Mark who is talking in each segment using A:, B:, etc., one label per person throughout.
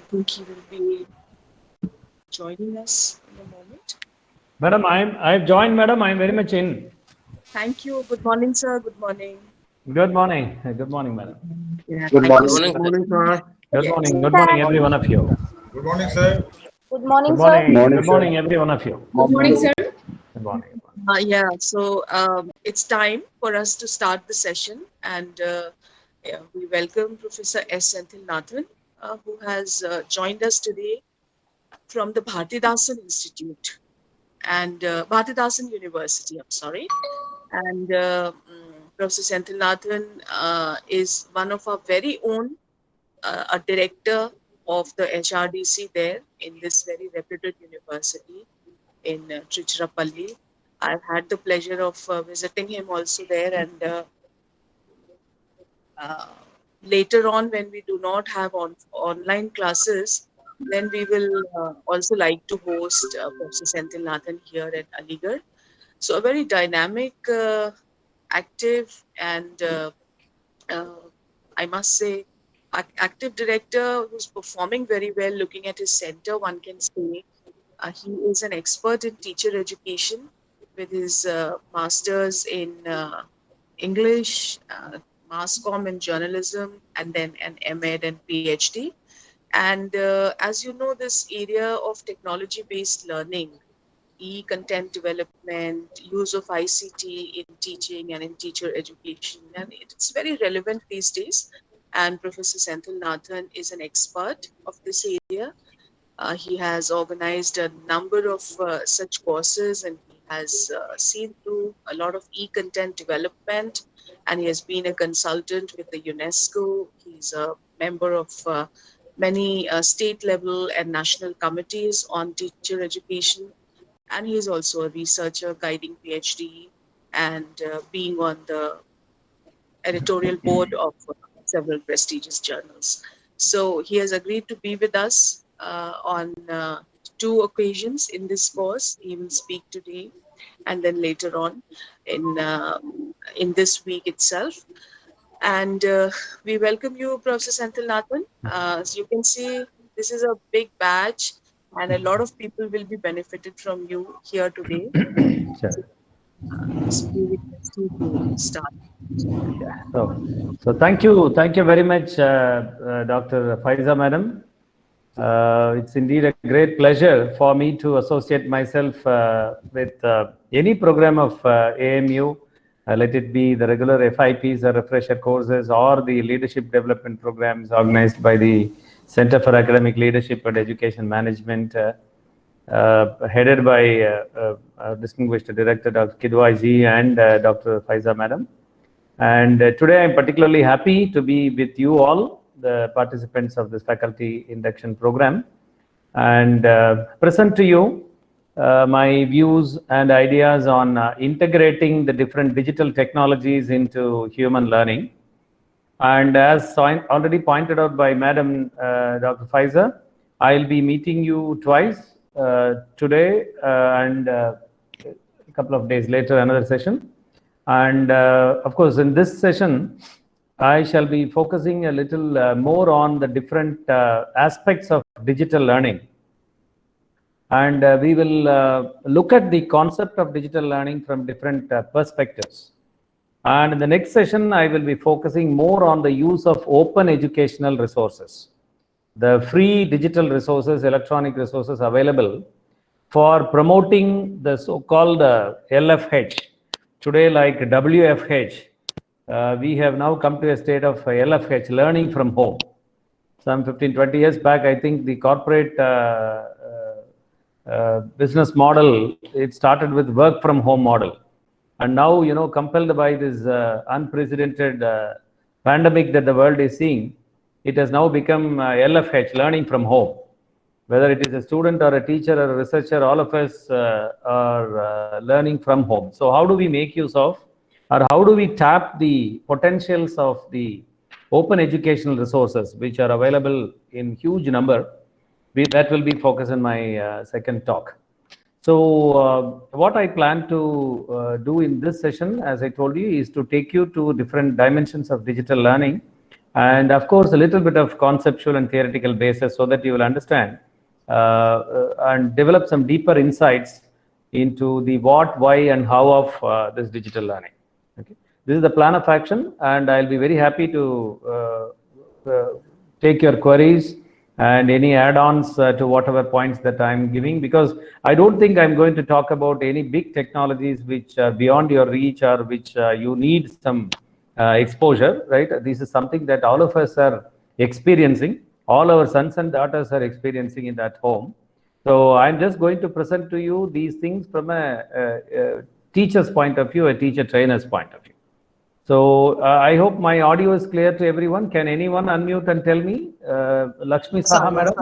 A: think he will be joining us in a moment.
B: Madam, I've joined, madam. I'm very much in.
A: Thank you. Good morning, sir. Good morning.
B: Good morning. Good morning, madam.
A: Yeah,
C: Good
A: thank you
C: morning.
A: so
D: Morning,
A: much.
D: sir.
C: Morning, sir.
B: Good
A: Yes.
B: morning. Good morning, every one of you.
E: Good morning, sir.
F: Good morning,
B: Good
F: sir.
B: morning.
C: Morning,
B: Good
C: sir.
B: morning, every one of you.
C: Good morning, sir.
B: Good morning.
A: Yeah, so it's time for us to start the session, and yeah, we welcome Professor S. Senthilnathan, who has joined us today from the Bhartidasan Institute and Bhartidasan University, I'm sorry. And Professor Senthilnathan is one of our very own, a director of the HRDC there in this very reputed university in Trichurapalli. I've had the pleasure of visiting him also there, and uh, later on, when we do not have online classes, then we will also like to host Professor Senthil Nathan here at Aligarh. So, a very dynamic, active, and uh, I must say, active director who's performing very well. Looking at his center, one can say he is an expert in teacher education with his master's in English, mass comm and journalism, and then an MEd and PhD. And as you know, this area of technology based learning, e-content development, use of ICT in teaching and in teacher education, and it's very relevant these days. And Professor Senthil Nathan is an expert of this area. He has organized a number of such courses, and he has seen through a lot of e-content development, and he has been a consultant with the UNESCO. He's a member of many state level and national committees on teacher education, and he is also a researcher guiding PhD and being on the editorial board of several prestigious journals. So he has agreed to be with us on two occasions in this course. He will speak today and then later on in this week itself. And we welcome you, Professor Senthil Nathan. As you can see, this is a big batch, and a lot of people will be benefited from you here today.
B: Sure.
A: So we request you to start.
B: So thank you very much, Dr. Faiza, madam. It's indeed a great pleasure for me to associate myself with any program of AMU, let it be the regular FIPs or refresher courses or the leadership development programs organized by the Center for Academic Leadership and Education Management, headed by distinguished director Dr. Kidwai ji and Dr. Faiza madam. And today I'm particularly happy to be with you all, the participants of this faculty induction program, and present to you my views and ideas on integrating the different digital technologies into human learning. And as already pointed out by Madam Dr. Faiza, I'll be meeting you twice, today and a couple of days later, another session. And of course, in this session, I shall be focusing a little more on the different aspects of digital learning. And we will look at the concept of digital learning from different perspectives. And in the next session, I will be focusing more on the use of open educational resources, the free digital resources, electronic resources available for promoting the so-called LFH. Today, like WFH, we have now come to a state of LFH, learning from home. Some 15, 20 years back, I think the corporate business model, it started with work from home model. And now, compelled by this unprecedented pandemic that the world is seeing, it has now become LFH, learning from home. Whether it is a student or a teacher or a researcher, all of us are learning from home. So how do we make use of, or how do we tap the potentials of the open educational resources which are available in huge number? That will be focus in my second talk. So what I plan to do in this session, as I told you, is to take you to different dimensions of digital learning and of course a little bit of conceptual and theoretical basis so that you will understand and develop some deeper insights into the what, why, and how of this digital learning. Okay, this is the plan of action, and I'll be very happy to take your queries and any add-ons to whatever points that I'm giving, because I don't think I'm going to talk about any big technologies which are beyond your reach or which you need some exposure, right? This is something that all of us are experiencing. All our sons and daughters are experiencing it at home. So I'm just going to present to you these things from a teacher's point of view, a teacher trainer's point of view. So I hope my audio is clear to everyone. Can anyone unmute and tell me? Lakshmi Saha, madam?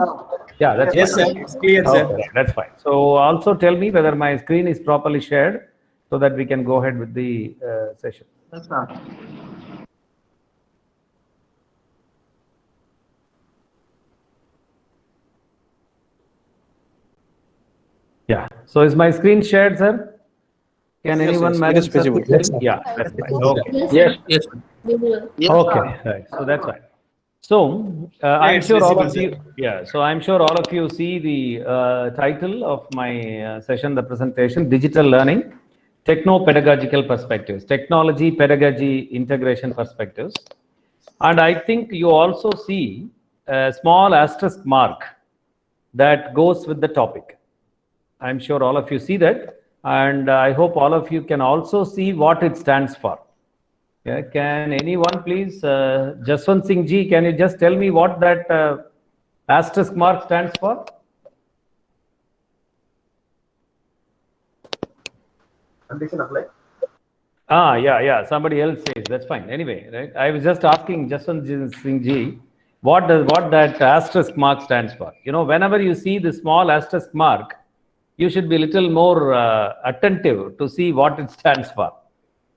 B: Yeah, that's
C: Yes,
B: fine.
C: sir. It's clear, sir.
B: Okay, that's fine. So also tell me whether my screen is properly shared so that we can go ahead with the session.
C: Yes, sir.
B: Yeah. So is my screen shared, sir? Can
D: Yes,
B: anyone
D: yes,
B: manage?
D: it is visible.
B: Yes, yeah, that's fine. Okay.
C: Yes. Yes. Yes,
B: Okay, right. So that's fine. So I'm
C: it's
B: sure all
C: visible,
B: of you,
C: sir.
B: yeah. So I'm sure all of you see the title of my session, the presentation: Digital Learning, Techno-Pedagogical Perspectives, Technology, Pedagogy, Integration Perspectives. And I think you also see a small asterisk mark that goes with the topic. I'm sure all of you see that, and I hope all of you can also see what it stands for. Yeah, can anyone please, Jaswant Singh ji, can you just tell me what that asterisk mark stands for?
D: Condition apply.
B: Yeah, somebody else says, that's fine. Anyway, right, I was just asking Jaswant Singh ji, what that asterisk mark stands for? You know, whenever you see the small asterisk mark, you should be a little more attentive to see what it stands for.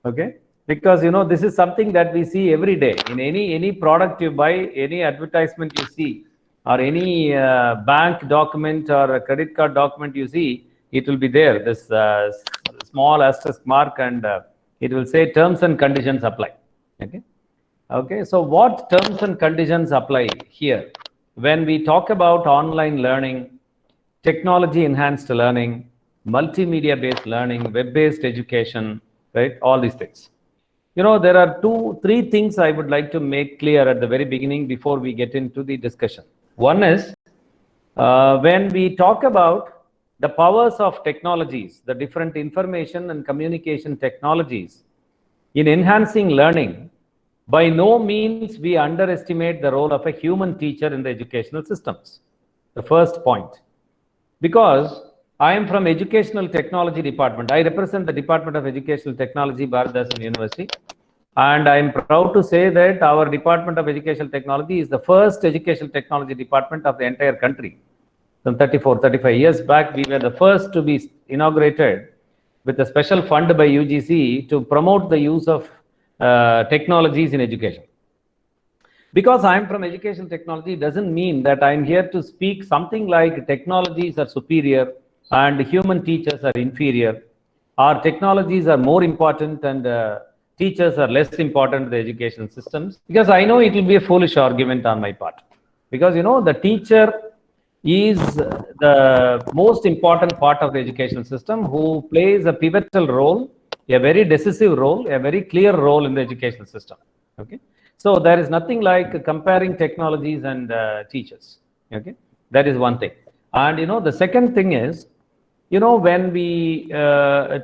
B: Okay, because you know this is something that we see every day in any product you buy, any advertisement you see, or any bank document or a credit card document you see, it will be there, this small asterisk mark, and it will say terms and conditions apply. Okay, so what terms and conditions apply here when we talk about online learning, technology enhanced learning, multimedia based learning, web based education, right? All these things. You know, there are three things I would like to make clear at the very beginning before we get into the discussion. One is when we talk about the powers of technologies, the different information and communication technologies in enhancing learning, by no means we underestimate the role of a human teacher in the educational systems. The first point. Because I am from Educational Technology Department. I represent the Department of Educational Technology, Bharatdasan University. And I am proud to say that our Department of Educational Technology is the first educational technology department of the entire country. Some 35 years back, we were the first to be inaugurated with a special fund by UGC to promote the use of technologies in education. Because I'm from educational technology doesn't mean that I'm here to speak something like technologies are superior and human teachers are inferior, or technologies are more important and teachers are less important to the education systems. Because I know it will be a foolish argument on my part. Because, you know, the teacher is the most important part of the educational system who plays a pivotal role, a very decisive role, a very clear role in the educational system. Okay. So there is nothing like comparing technologies and teachers. Okay, that is one thing. And you know, the second thing is, you know, when we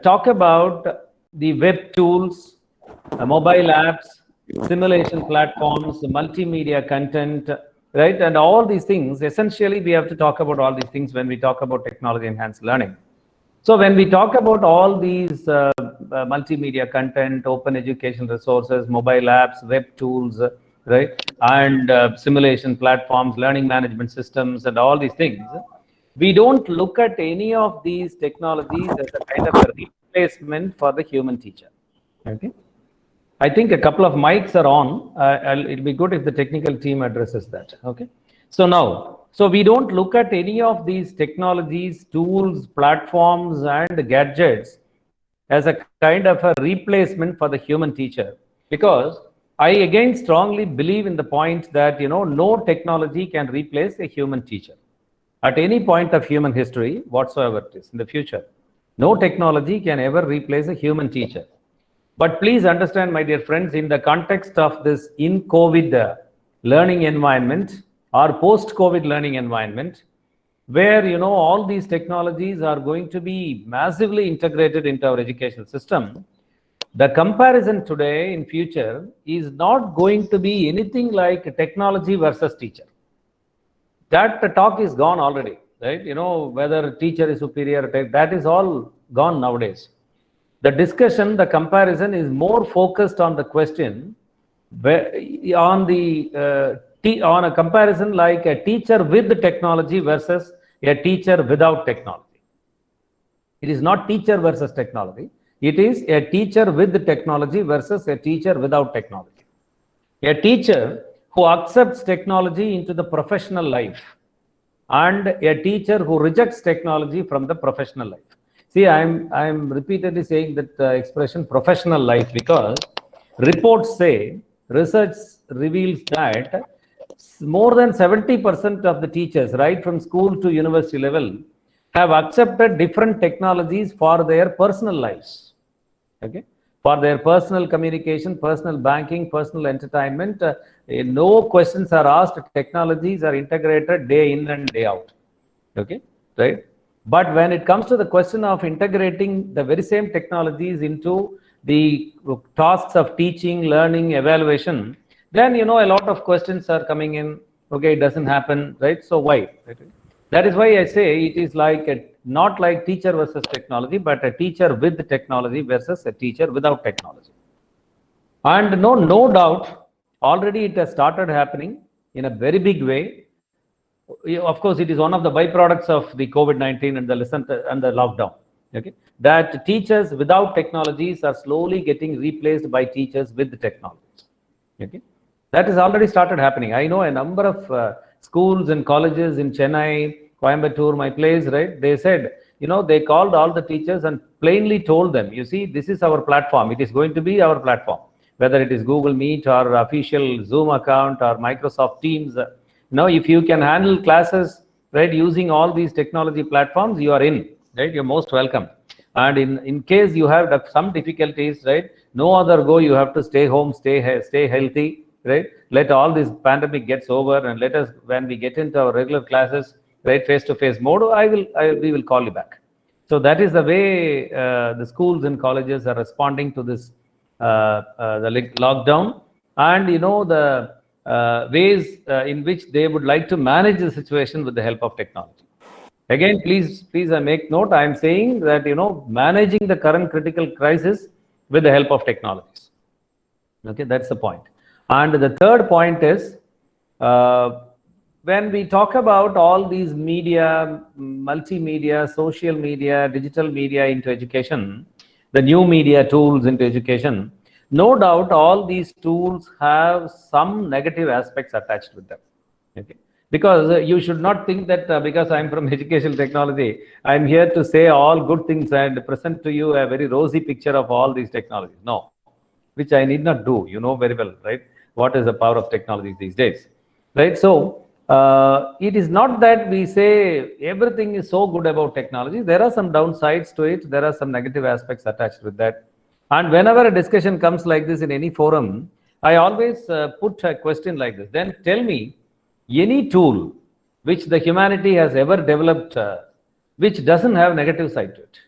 B: talk about the web tools, mobile apps, simulation platforms, multimedia content, right, and all these things, essentially we have to talk about all these things when we talk about technology enhanced learning. So when we talk about all these multimedia content, open education resources, mobile apps, web tools, right, and simulation platforms, learning management systems, and all these things, we don't look at any of these technologies as a kind of a replacement for the human teacher. Okay, I think a couple of mics are on. It'll be good if the technical team addresses that. Okay, so now. So we don't look at any of these technologies, tools, platforms, and gadgets as a kind of a replacement for the human teacher, because I again strongly believe in the point that, no technology can replace a human teacher. At any point of human history, whatsoever it is in the future, no technology can ever replace a human teacher. But please understand, my dear friends, in the context of this in-COVID learning environment or post-COVID learning environment, where, all these technologies are going to be massively integrated into our educational system, the comparison today in future is not going to be anything like technology versus teacher. That talk is gone already, right? Whether teacher is superior, that is all gone nowadays. The discussion, the comparison is more focused on the question, on a comparison like a teacher with technology versus a teacher without technology. It is not teacher versus technology. It is a teacher with technology versus a teacher without technology. A teacher who accepts technology into the professional life and a teacher who rejects technology from the professional life. See, I'm repeatedly saying that expression professional life because reports say, research reveals that more than 70% of the teachers, right from school to university level, have accepted different technologies for their personal lives. Okay, for their personal communication, personal banking, personal entertainment, no questions are asked. Technologies are integrated day in and day out. Okay, right? But when it comes to the question of integrating the very same technologies into the tasks of teaching, learning, evaluation, then, a lot of questions are coming in. Okay, it doesn't happen, right? So why? That is why I say it is like not like teacher versus technology, but a teacher with technology versus a teacher without technology. And no doubt, already it has started happening in a very big way. Of course, it is one of the byproducts of the COVID-19 and the lockdown. Okay, that teachers without technologies are slowly getting replaced by teachers with technologies. Okay, that has already started happening. I know a number of schools and colleges in Chennai, Coimbatore, my place, right? They said, they called all the teachers and plainly told them, you see, this is our platform. It is going to be our platform, whether it is Google Meet or official Zoom account or Microsoft Teams. If you can handle classes, right, using all these technology platforms, you are in, right? You're most welcome. And in case you have some difficulties, right, no other go, you have to stay home, stay healthy, right? Let all this pandemic gets over and let us, when we get into our regular classes, right, face-to-face mode, we will call you back. So that is the way the schools and colleges are responding to this the lockdown, and the ways in which they would like to manage the situation with the help of technology. Again, please make note, I am saying that, managing the current critical crisis with the help of technologies. Okay, that's the point. And the third point is, when we talk about all these media, multimedia, social media, digital media into education, the new media tools into education, no doubt all these tools have some negative aspects attached with them. Okay, because you should not think that because I'm from educational technology, I'm here to say all good things and present to you a very rosy picture of all these technologies. No, which I need not do. You know very well, right? What is the power of technology these days, right? So it is not that we say everything is so good about technology. There are some downsides to it. There are some negative aspects attached with that. And whenever a discussion comes like this in any forum, I always put a question like this. Then tell me any tool which the humanity has ever developed which doesn't have negative side to it.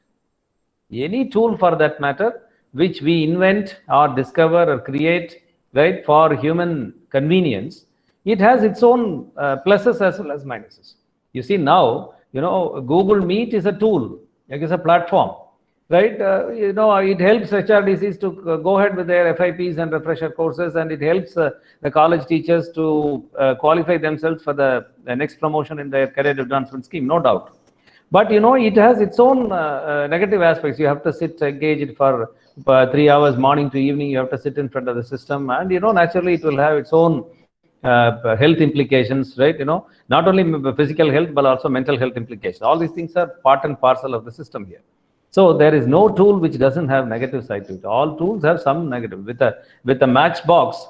B: Any tool for that matter which we invent or discover or create, right, for human convenience, it has its own pluses as well as minuses. You see now, Google Meet is a tool, it is a platform, right? It helps HRDCs to go ahead with their FIPs and refresher courses, and it helps the college teachers to qualify themselves for the next promotion in their career advancement scheme, no doubt. But it has its own negative aspects. You have to sit engaged for 3 hours, morning to evening. You have to sit in front of the system, and naturally it will have its own health implications, right? Not only physical health but also mental health implications. All these things are part and parcel of the system here. So there is no tool which doesn't have negative side to it. All tools have some negative. With a matchbox,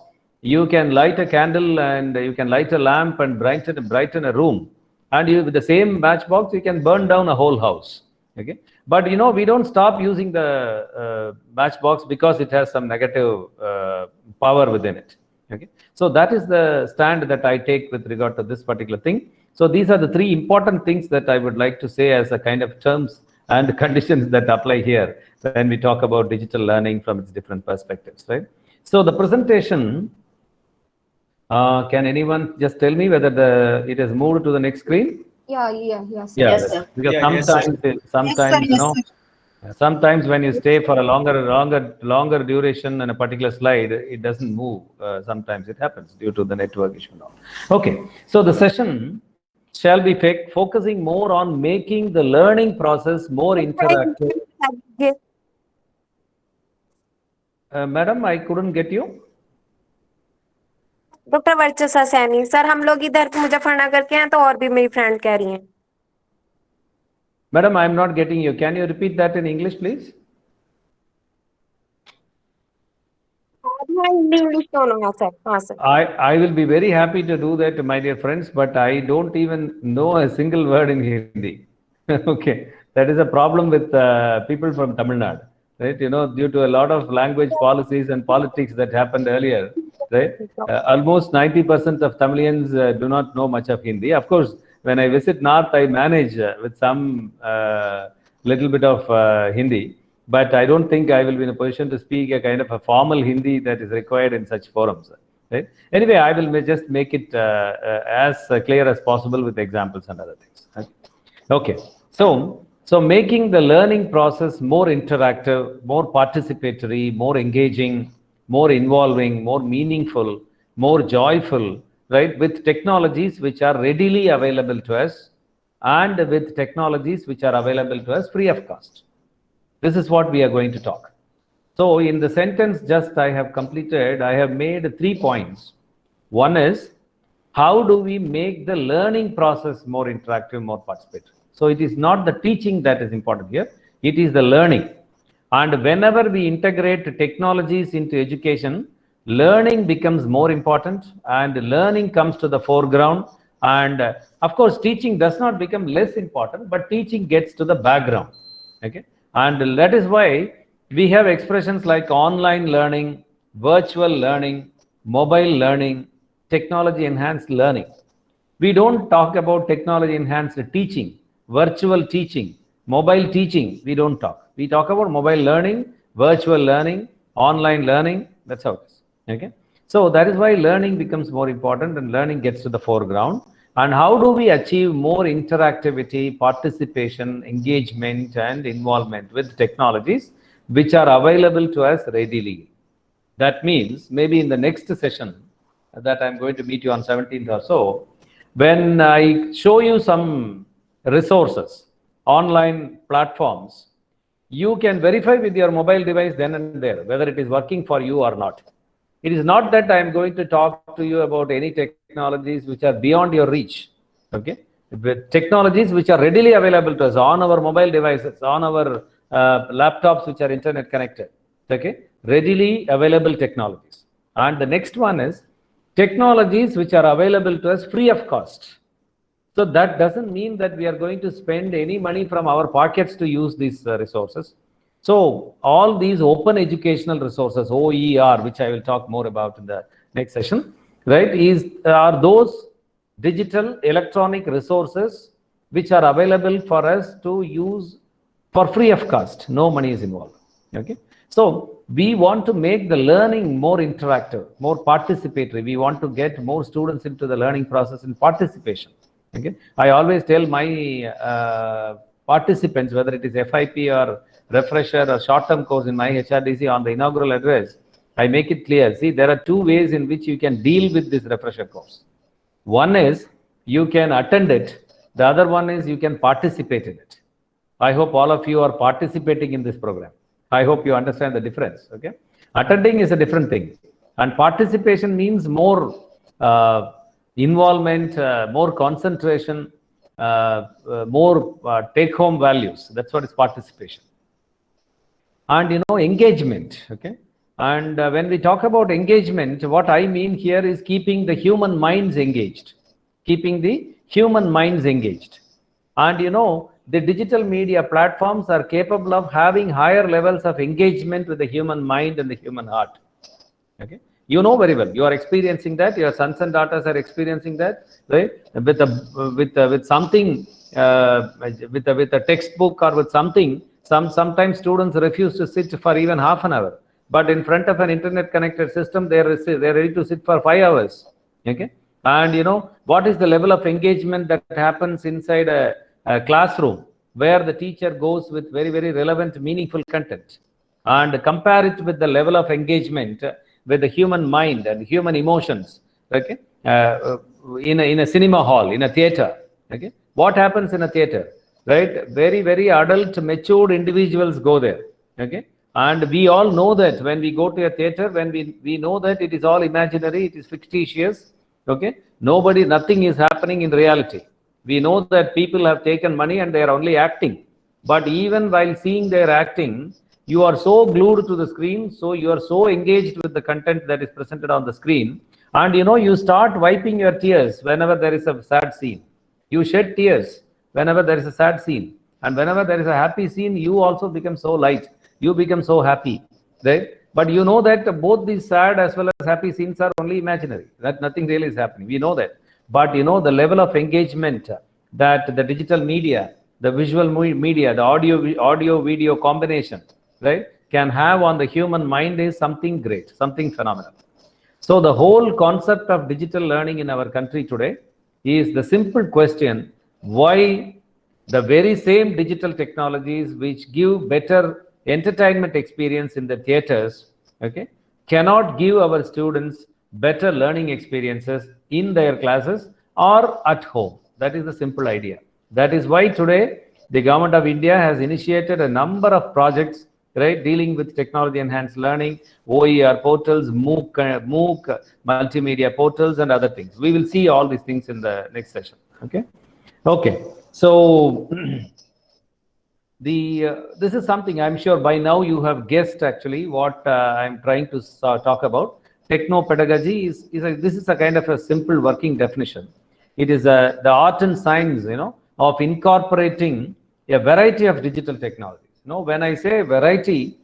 B: You can light a candle and you can light a lamp and brighten a room. And with the same matchbox, you can burn down a whole house. Okay. But we don't stop using the matchbox because it has some negative power within it. Okay. So that is the stand that I take with regard to this particular thing. So these are the three important things that I would like to say as a kind of terms and conditions that apply here when we talk about digital learning from its different perspectives, right? So the presentation, can anyone just tell me whether it has moved to the next screen?
E: Yeah,
B: Yes,
E: sir.
B: because
C: Yeah,
B: sometimes,
E: Yes, sir.
B: sometimes when you stay for a longer duration in a particular slide, it doesn't move. Sometimes it happens due to the network issue now. Okay, so the session shall be focusing more on making the learning process more interactive. Madam, I couldn't get you.
F: Doctor Varchasa Saini sir, हम लोग इधर मुजफ्फरनगर के हैं तो और भी मेरी friend कह रही हैं.
B: Madam, I am not getting you. Can you repeat that in English, please?
F: English दोनों है सर. हाँ sir.
B: I will be very happy to do that, my dear friends, but I don't even know a single word in Hindi. Okay, that is a problem with people from Tamil Nadu, right? Due to a lot of language policies and politics that happened earlier, right? Almost 90% of Tamilians do not know much of Hindi. Of course, when I visit North, I manage with some little bit of Hindi. But I don't think I will be in a position to speak a kind of a formal Hindi that is required in such forums. Right? Anyway, I will just make it as clear as possible with examples and other things. Okay. So making the learning process more interactive, more participatory, more engaging, more involving, more meaningful, more joyful, right? With technologies which are readily available to us and with technologies which are available to us free of cost. This is what we are going to talk. So in the sentence just I have completed, I have made 3 points. One is, how do we make the learning process more interactive, more participatory? So it is not the teaching that is important here, it is the learning. And whenever we integrate technologies into education, learning becomes more important and learning comes to the foreground. And of course, teaching does not become less important, but teaching gets to the background. Okay. And that is why we have expressions like online learning, virtual learning, mobile learning, technology enhanced learning. We don't talk about technology enhanced teaching, virtual teaching, mobile teaching. We don't talk. We talk about mobile learning, virtual learning, online learning. That's how it is. Okay. So that is why learning becomes more important and learning gets to the foreground. And how do we achieve more interactivity, participation, engagement, and involvement with technologies which are available to us readily? That means maybe in the next session that I'm going to meet you on 17th or so, when I show you some resources, online platforms, you can verify with your mobile device then and there whether it is working for you or not. It is not that I am going to talk to you about any technologies which are beyond your reach. Okay, with technologies which are readily available to us on our mobile devices, on our laptops which are internet connected. Okay, readily available technologies. And the next one is technologies which are available to us free of cost. So that doesn't mean that we are going to spend any money from our pockets to use these resources. So all these open educational resources, OER, which I will talk more about in the next session, right, are those digital electronic resources which are available for us to use for free of cost. No money is involved. Okay. So we want to make the learning more interactive, more participatory. We want to get more students into the learning process in participation. Okay. I always tell my participants, whether it is FIP or refresher or short-term course in my HRDC on the inaugural address, I make it clear. See, there are 2 ways in which you can deal with this refresher course. One is you can attend it. The other one is you can participate in it. I hope all of you are participating in this program. I hope you understand the difference. Okay. Attending is a different thing. And participation means more involvement, more concentration, more take-home values. That's what is participation. And engagement. Okay. And when we talk about engagement, what I mean here is keeping the human minds engaged, keeping the human minds engaged. And the digital media platforms are capable of having higher levels of engagement with the human mind and the human heart. Okay, you know very well. You are experiencing that. Your sons and daughters are experiencing that, right? With something, with a textbook or with something. Sometimes students refuse to sit for even half an hour, but in front of an internet connected system, they're ready to sit for 5 hours. Okay, and what is the level of engagement that happens inside a classroom where the teacher goes with very, very relevant, meaningful content, and compare it with the level of engagement with the human mind and human emotions. Okay, in a cinema hall, in a theater. Okay, what happens in a theater? Right, very, very adult, matured individuals go there. Okay, and we all know that when we go to a theater, when we know that it is all imaginary, it is fictitious. Okay, nothing is happening in reality. We know that people have taken money and they are only acting. But even while seeing their acting, you are so glued to the screen, so you are so engaged with the content that is presented on the screen, and you start wiping your tears whenever there is a sad scene. You shed tears whenever there is a sad scene, and whenever there is a happy scene, you also become so light, you become so happy, right? But you know that both these sad as well as happy scenes are only imaginary, that nothing really is happening. We know that. But the level of engagement that the digital media, the visual media, the audio video combination, right, can have on the human mind is something great, something phenomenal. So the whole concept of digital learning in our country today is the simple question: why the very same digital technologies which give better entertainment experience in the theaters, okay, cannot give our students better learning experiences in their classes or at home? That is the simple idea. That is why today the government of India has initiated a number of projects, right, dealing with technology enhanced learning, OER portals, MOOC, multimedia portals, and other things. We will see all these things in the next session. Okay, so this is something I'm sure by now you have guessed actually what I'm trying to talk about. Techno-pedagogy this is a kind of a simple working definition. It is the art and science, of incorporating a variety of digital technologies. When I say variety,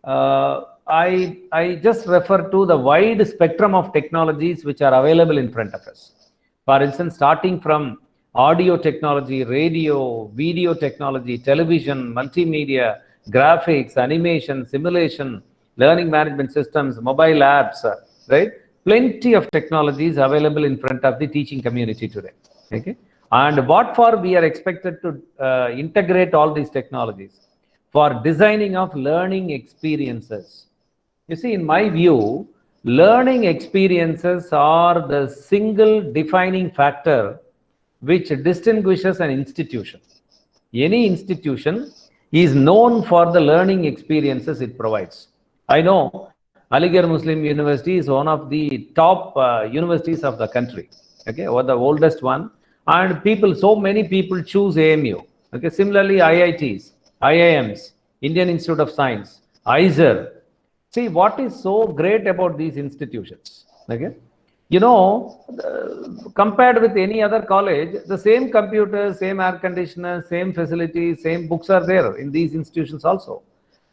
B: I just refer to the wide spectrum of technologies which are available in front of us. For instance, starting from audio technology, radio, video technology, television, multimedia, graphics, animation, simulation, learning management systems, mobile apps, right? Plenty of technologies available in front of the teaching community today. Okay, and what for we are expected to integrate all these technologies for designing of learning experiences. You see, in my view, learning experiences are the single defining factor which distinguishes an institution. Any institution is known for the learning experiences it provides. I know Aligarh Muslim University is one of the top universities of the country, okay, or the oldest one, and so many people choose AMU. Okay, similarly, IITs, IIMs, Indian Institute of Science, IISER. See, what is so great about these institutions? Okay, compared with any other college, the same computers, same air conditioners, same facilities, same books are there in these institutions also.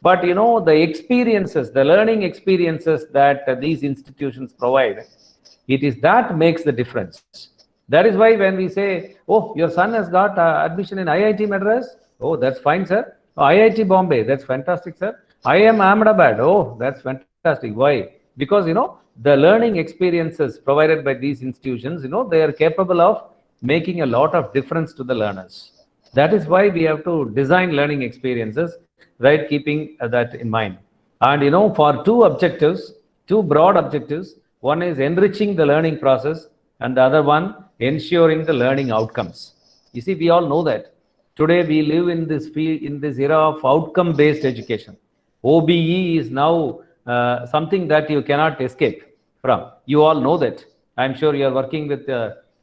B: But the experiences, the learning experiences that these institutions provide, it is that makes the difference. That is why when we say, oh, your son has got admission in IIT Madras, oh, that's fine, sir. Oh, IIT Bombay, that's fantastic, sir. IIM Ahmedabad, oh, that's fantastic. Why? Because, the learning experiences provided by these institutions, they are capable of making a lot of difference to the learners. That is why we have to design learning experiences, right, keeping that in mind. And, for two broad objectives, one is enriching the learning process and the other one, ensuring the learning outcomes. You see, we all know that today we live in this field, in this era of outcome-based education. OBE is now something that you cannot escape from. You all know that. I'm sure you are working with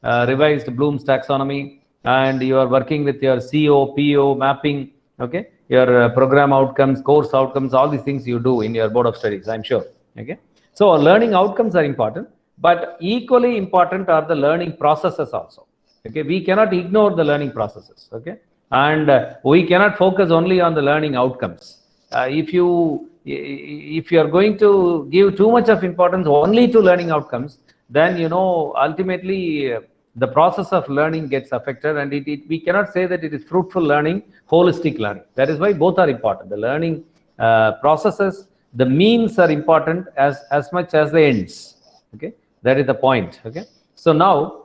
B: revised Bloom's taxonomy, and you are working with your CO, PO mapping, okay, your program outcomes, course outcomes, all these things you do in your board of studies, I'm sure. Okay, so learning outcomes are important, but equally important are the learning processes also. Okay, we cannot ignore the learning processes. Okay, and we cannot focus only on the learning outcomes. If you are going to give too much of importance only to learning outcomes, then ultimately the process of learning gets affected, and we cannot say that it is fruitful learning, holistic learning. That is why both are important. The learning processes, the means are important as much as the ends. Okay, that is the point. Okay, so now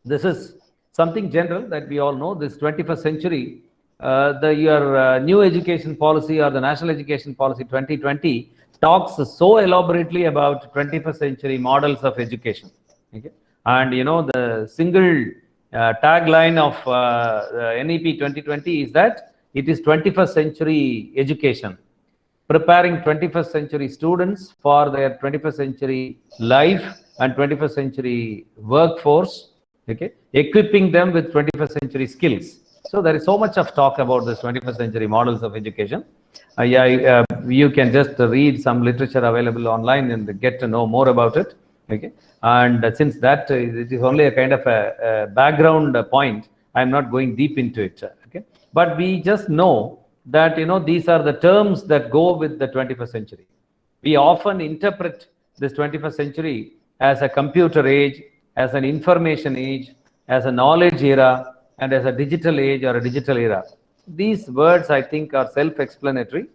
B: this is something general that we all know. This 21st century, your new education policy or the national education policy 2020 talks so elaborately about 21st century models of education. Okay, and the single tagline of the NEP 2020 is that it is 21st century education, preparing 21st century students for their 21st century life and 21st century workforce. Okay, equipping them with 21st century skills. So there is so much of talk about this 21st century models of education. You can just read some literature available online and get to know more about it. Okay, and since that it is only a kind of a background point, I'm not going deep into it. Okay, but we just know that these are the terms that go with the 21st century. We often interpret this 21st century as a computer age, as an information age, as a knowledge era, and as a digital age or a digital era. These words, I think, are self-explanatory.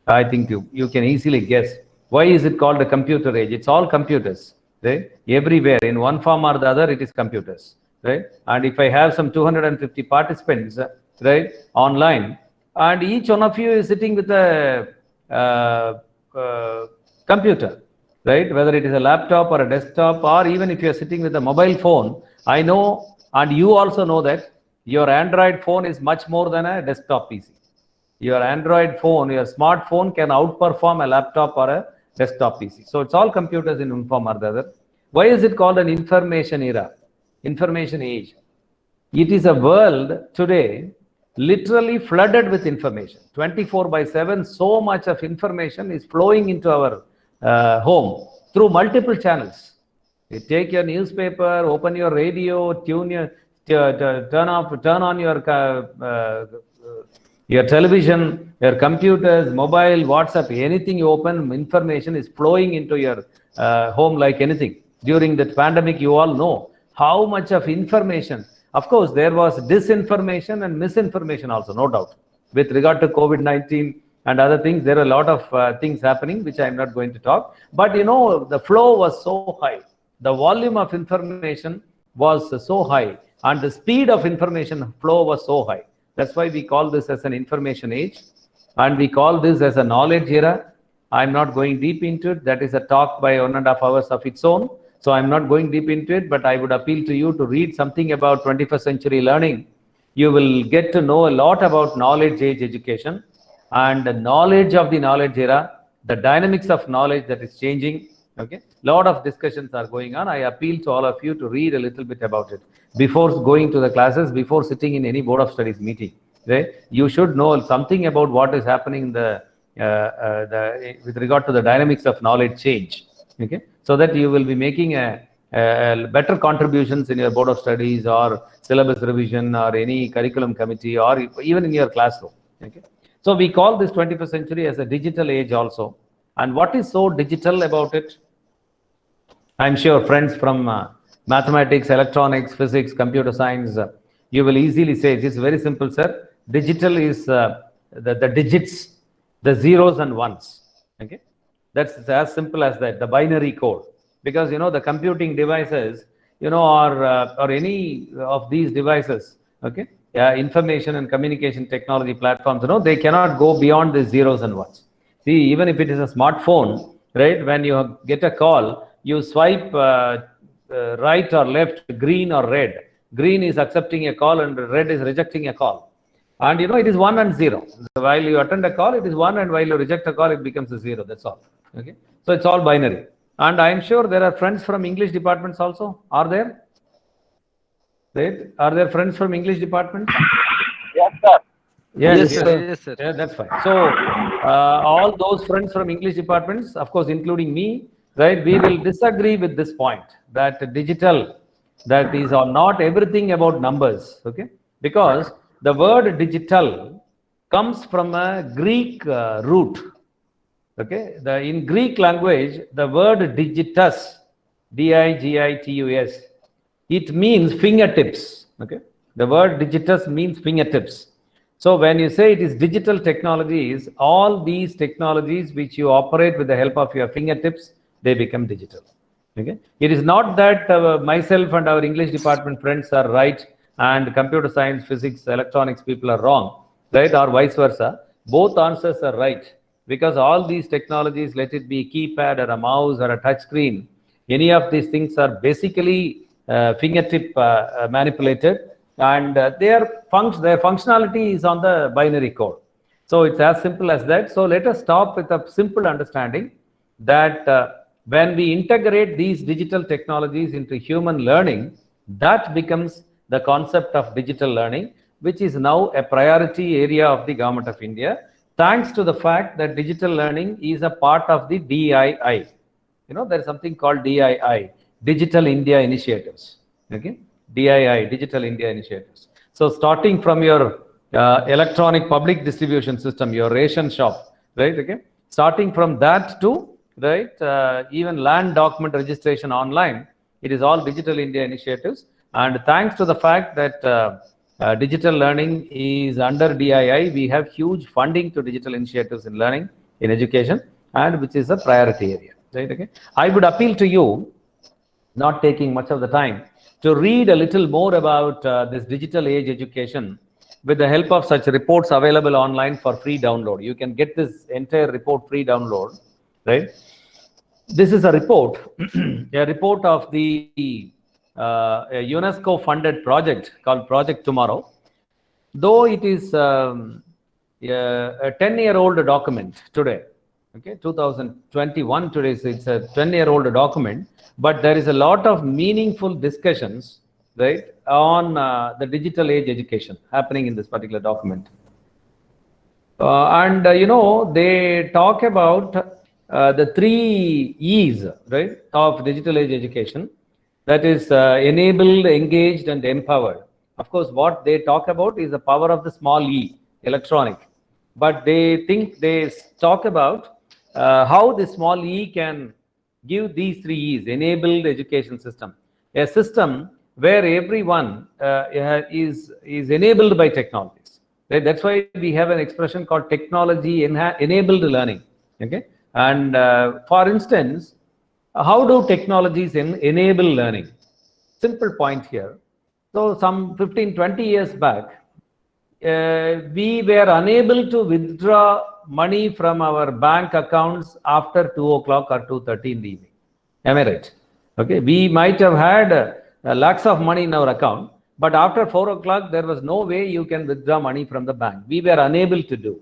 B: I think you can easily guess. Why is it called a computer age? It's all computers, right? Everywhere, in one form or the other, it is computers, right? And if I have some 250 participants, right, online, and each one of you is sitting with a computer, right? Whether it is a laptop or a desktop, or even if you're sitting with a mobile phone, I know, and you also know that your Android phone is much more than a desktop PC. Your Android phone, your smartphone can outperform a laptop or a desktop PC. So it's all computers in one form or the other. Why is it called an information era, information age? It is a world today literally flooded with information. 24/7, so much of information is flowing into our home through multiple channels. You take your newspaper, open your radio, turn on your television, your computers, mobile, WhatsApp, anything you open, information is flowing into your home like anything. During the pandemic, you all know how much of information. Of course, there was disinformation and misinformation also, no doubt. With regard to COVID-19 and other things, there are a lot of things happening, which I'm not going to talk. But the flow was so high. The volume of information was so high, and the speed of information flow was so high. That's why we call this as an information age, and we call this as a knowledge era. I'm not going deep into it. That is a talk by 1.5 hours of its own. So I'm not going deep into it, but I would appeal to you to read something about 21st century learning. You will get to know a lot about knowledge age education and the knowledge of the knowledge era, the dynamics of knowledge that is changing. Okay, lot of discussions are going on. I appeal to all of you to read a little bit about it before going to the classes, before sitting in any board of studies meeting. Right? You should know something about what is happening in with regard to the dynamics of knowledge change. Okay, so that you will be making a better contributions in your board of studies or syllabus revision or any curriculum committee or even in your classroom. Okay, so we call this 21st century as a digital age also. And what is so digital about it? I'm sure friends from mathematics, electronics, physics, computer science, you will easily say it is very simple, sir. Digital is the digits, the zeros and ones. Okay, that's as simple as that, the binary code. Because the computing devices, or any of these devices, okay, information and communication technology platforms, they cannot go beyond the zeros and ones. See, even if it is a smartphone, right, when you get a call, you swipe right or left, green or red. Green is accepting a call and red is rejecting a call. And it is 1 and 0. So while you attend a call, it is 1, and while you reject a call, it becomes a 0. That's all. Okay. So it's all binary. And I'm sure there are friends from English departments also. Are there? Right? Are there friends from English departments?
E: Yes, sir.
B: Yes,
C: Yes,
B: sir.
C: yes, sir.
B: Yeah, that's fine. So, all those friends from English departments, of course, including me, right, we will disagree with this point that digital, that is or not everything about numbers, okay? Because the word digital comes from a Greek root, okay? In Greek language, the word digitus, digitus, it means fingertips, okay? The word digitus means fingertips. So when you say it is digital technologies, all these technologies which you operate with the help of your fingertips, they become digital. Okay. It is not that myself and our English department friends are right and computer science, physics, electronics people are wrong, right? Or vice versa. Both answers are right because all these technologies, let it be a keypad or a mouse or a touch screen, any of these things are basically fingertip manipulated, and their functionality is on the binary code. So it's as simple as that. So let us stop with a simple understanding that when we integrate these digital technologies into human learning, that becomes the concept of digital learning, which is now a priority area of the Government of India, thanks to the fact that digital learning is a part of the DII. You know, there is something called DII, Digital India Initiatives. Okay, DII, Digital India Initiatives. So starting from your electronic public distribution system, your ration shop, right? Okay, starting from that to right, even land document registration online, it is all Digital India Initiatives. And thanks to the fact that digital learning is under DII, we have huge funding to digital initiatives in learning, in education, and which is a priority area. Right? Okay. I would appeal to you, not taking much of the time, to read a little more about this digital age education with the help of such reports available online for free download. You can get this entire report free download, right? This is a report, a report of the a UNESCO funded project called Project Tomorrow. Though it is a 10-year-old document today, okay, 2021 today, it's a 10-year-old document, but there is a lot of meaningful discussions, right, on the digital age education happening in this particular document. You know, they talk about the 3 E's, right, of digital age education. That is enabled, engaged, and empowered. Of course, what they talk about is the power of the small e, electronic. But they talk about how the small e can give these 3 E's, enabled education system, a system where everyone is enabled by technologies. Right? That's why we have an expression called technology enabled learning. Okay, and for instance, how do technologies enable learning? Simple point here. So some 15-20 years back, we were unable to withdraw money from our bank accounts after 2 o'clock or 2:30 in the evening. Am I right? Okay, we might have had lakhs of money in our account, but after 4 o'clock, there was no way you can withdraw money from the bank. We were unable to do.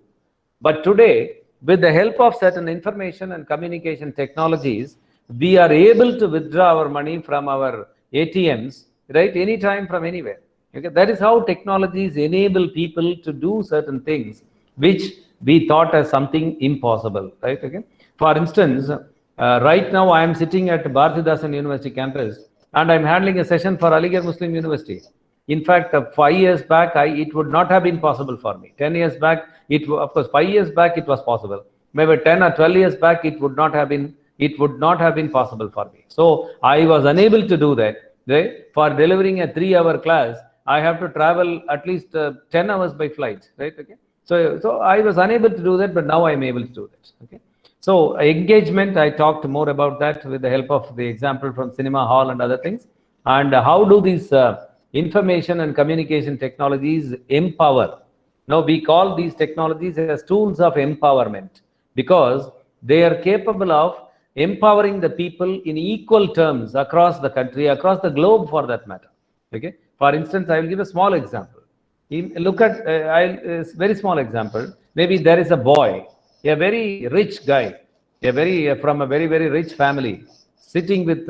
B: But today, with the help of certain information and communication technologies, we are able to withdraw our money from our ATMs, right, anytime from anywhere. Okay, that is how technologies enable people to do certain things which we thought as something impossible, right? Okay. For instance, right now I am sitting at Bharathidasan University campus and I'm handling a session for Aligarh Muslim University. In fact, 5 years back, it would not have been possible for me. 10 years back, of course, 5 years back, it was possible. Maybe 10 or 12 years back, it would not have been possible for me. So I was unable to do that. Right? For delivering a 3-hour class, I have to travel at least 10 hours by flight. Right? Okay. So I was unable to do that, but now I'm able to do that. Okay. So engagement, I talked more about that with the help of the example from cinema hall and other things. And how do these information and communication technologies empower? Now we call these technologies as tools of empowerment because they are capable of empowering the people in equal terms across the country, across the globe for that matter. Okay. For instance, I will give a small example. Look at a very small example. Maybe there is a boy, a very rich guy, from a very, very rich family, sitting with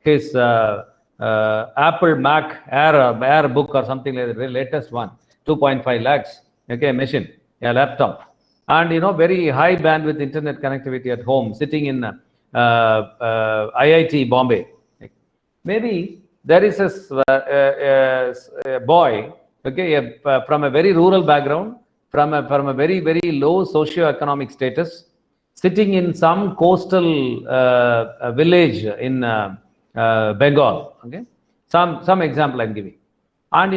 B: his Apple Mac Air book or something like the latest one, 2.5 lakhs. okay, a machine, a laptop, and very high bandwidth internet connectivity at home, sitting in IIT Bombay. Maybe there is a boy, okay, from a very rural background, from a very, very low socio-economic status, sitting in some coastal village in Bengal. Okay, some example I'm giving. And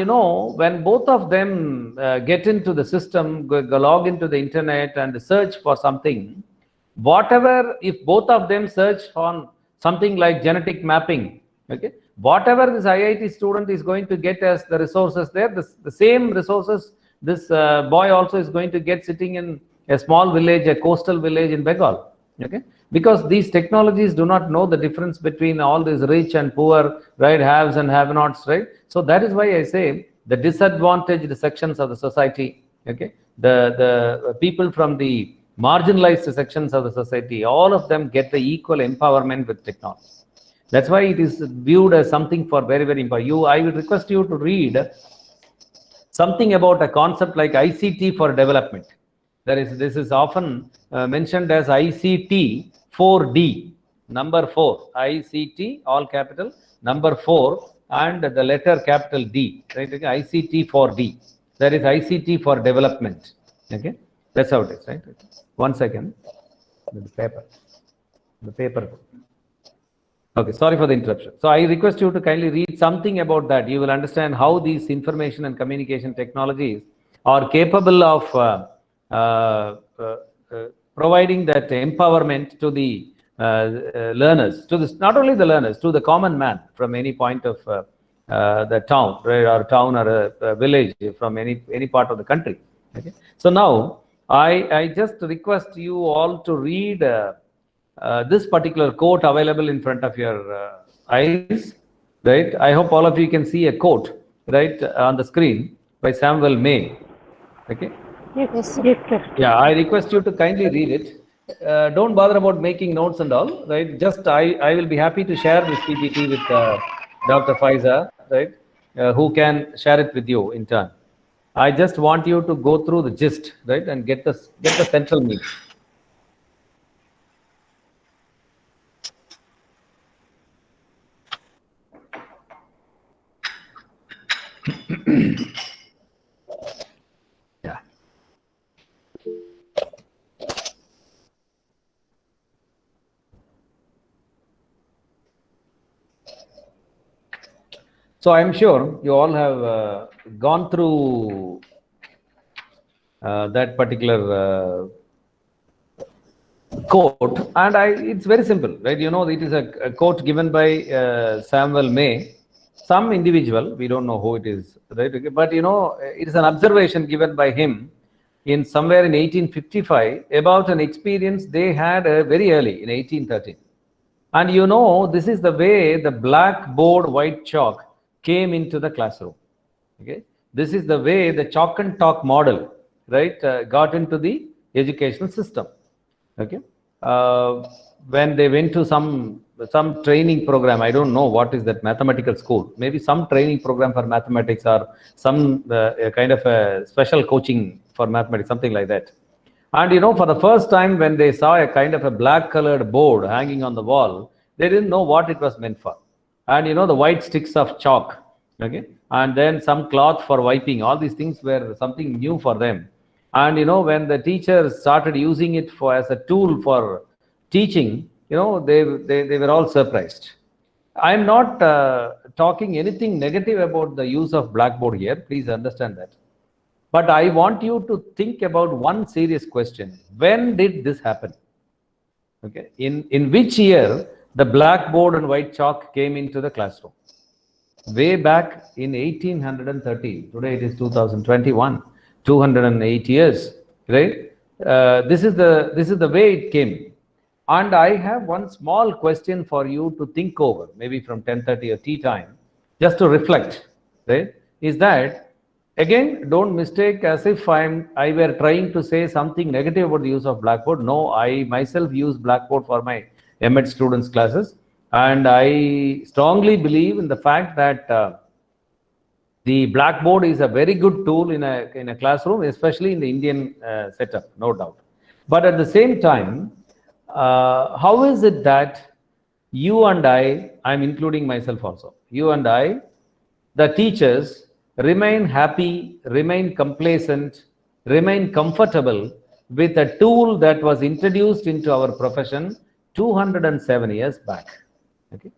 B: when both of them get into the system, go log into the internet and search for something, whatever, if both of them search on something like genetic mapping, okay, whatever this IIT student is going to get as the resources there, the same resources this boy also is going to get sitting in a small village, a coastal village in Bengal. Okay, because these technologies do not know the difference between all these rich and poor, right, haves and have-nots, right? So that is why I say the disadvantaged sections of the society, okay, the people from the marginalized sections of the society, all of them get the equal empowerment with technology. That's why it is viewed as something for very, very important. I would request you to read something about a concept like ICT for development. This is often mentioned as ICT 4D, number 4, ICT, all capital, number 4, and the letter capital D, right? Okay? ICT 4D. That is ICT for development. Okay, that's how it is, right? Okay. 1 second. The paper. Okay, sorry for the interruption. So I request you to kindly read something about that. You will understand how these information and communication technologies are capable of providing that empowerment to the learners, to this, not only the learners, to the common man from any point of the town, right, or town or a village from any part of the country. Okay. So now I just request you all to read this particular quote available in front of your eyes, right? I hope all of you can see a quote, right, on the screen by Samuel May. Okay.
E: Yes, sir.
B: Yeah, I request you to kindly read it. Don't bother about making notes and all, right? Just I will be happy to share this PPT with Dr. Faiza, right? Who can share it with you in turn. I just want you to go through the gist, right, and get the central meat. Yeah. So I'm sure you all have gone through that particular quote, and it's very simple, right? It is a quote given by Samuel May, some individual, we don't know who it is, right? Okay. But it is an observation given by him in somewhere in 1855 about an experience they had very early in 1813. And this is the way the blackboard white chalk came into the classroom. Okay, this is the way the chalk and talk model, right, got into the educational system. Okay, when they went to some training program, I don't know what is that mathematical school, maybe some training program for mathematics or some kind of a special coaching for mathematics, something like that. And for the first time when they saw a kind of a black colored board hanging on the wall, they didn't know what it was meant for. And the white sticks of chalk, okay, and then some cloth for wiping, all these things were something new for them. And when the teachers started using it as a tool for teaching, they were all surprised. I'm not talking anything negative about the use of blackboard here, please understand that. But I want you to think about one serious question. When did this happen? Okay, in which year the blackboard and white chalk came into the classroom? Way back in 1813. Today it is 2021. 208 years, right? This is the way it came. And I have one small question for you to think over, maybe from 10:30 or tea time, just to reflect, right? Is that, again, don't mistake as if I were trying to say something negative about the use of blackboard. No, I myself use blackboard for my M.Ed students classes, and I strongly believe in the fact that The blackboard is a very good tool in a classroom, especially in the Indian setup, no doubt. But at the same time, how is it that you and I'm including myself also, you and I, the teachers, remain happy, remain complacent, remain comfortable with a tool that was introduced into our profession 207 years back? Okay,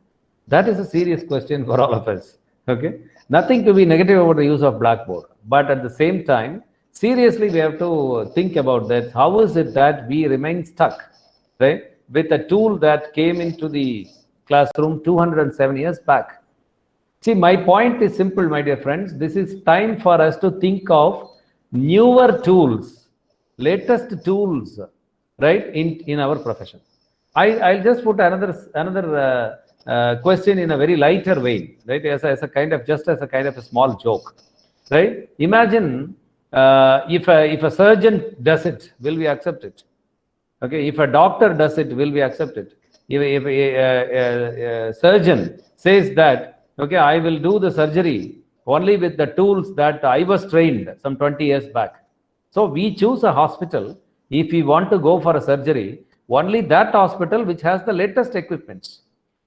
B: that is a serious question for all of us. Okay, nothing to be negative about the use of blackboard, but at the same time, seriously, we have to think about that. How is it that we remain stuck, right, with a tool that came into the classroom 207 years back? See, my point is simple, my dear friends. This is time for us to think of newer tools, latest tools, right, in our profession. I'll just put another question in a very lighter way, right, as a kind of a small joke, right? Imagine if a surgeon does it, will we accept it? Okay, if a doctor does it, will we accept it? If a surgeon says that, okay, I will do the surgery only with the tools that I was trained some 20 years back. So we choose a hospital, if we want to go for a surgery, only that hospital which has the latest equipments.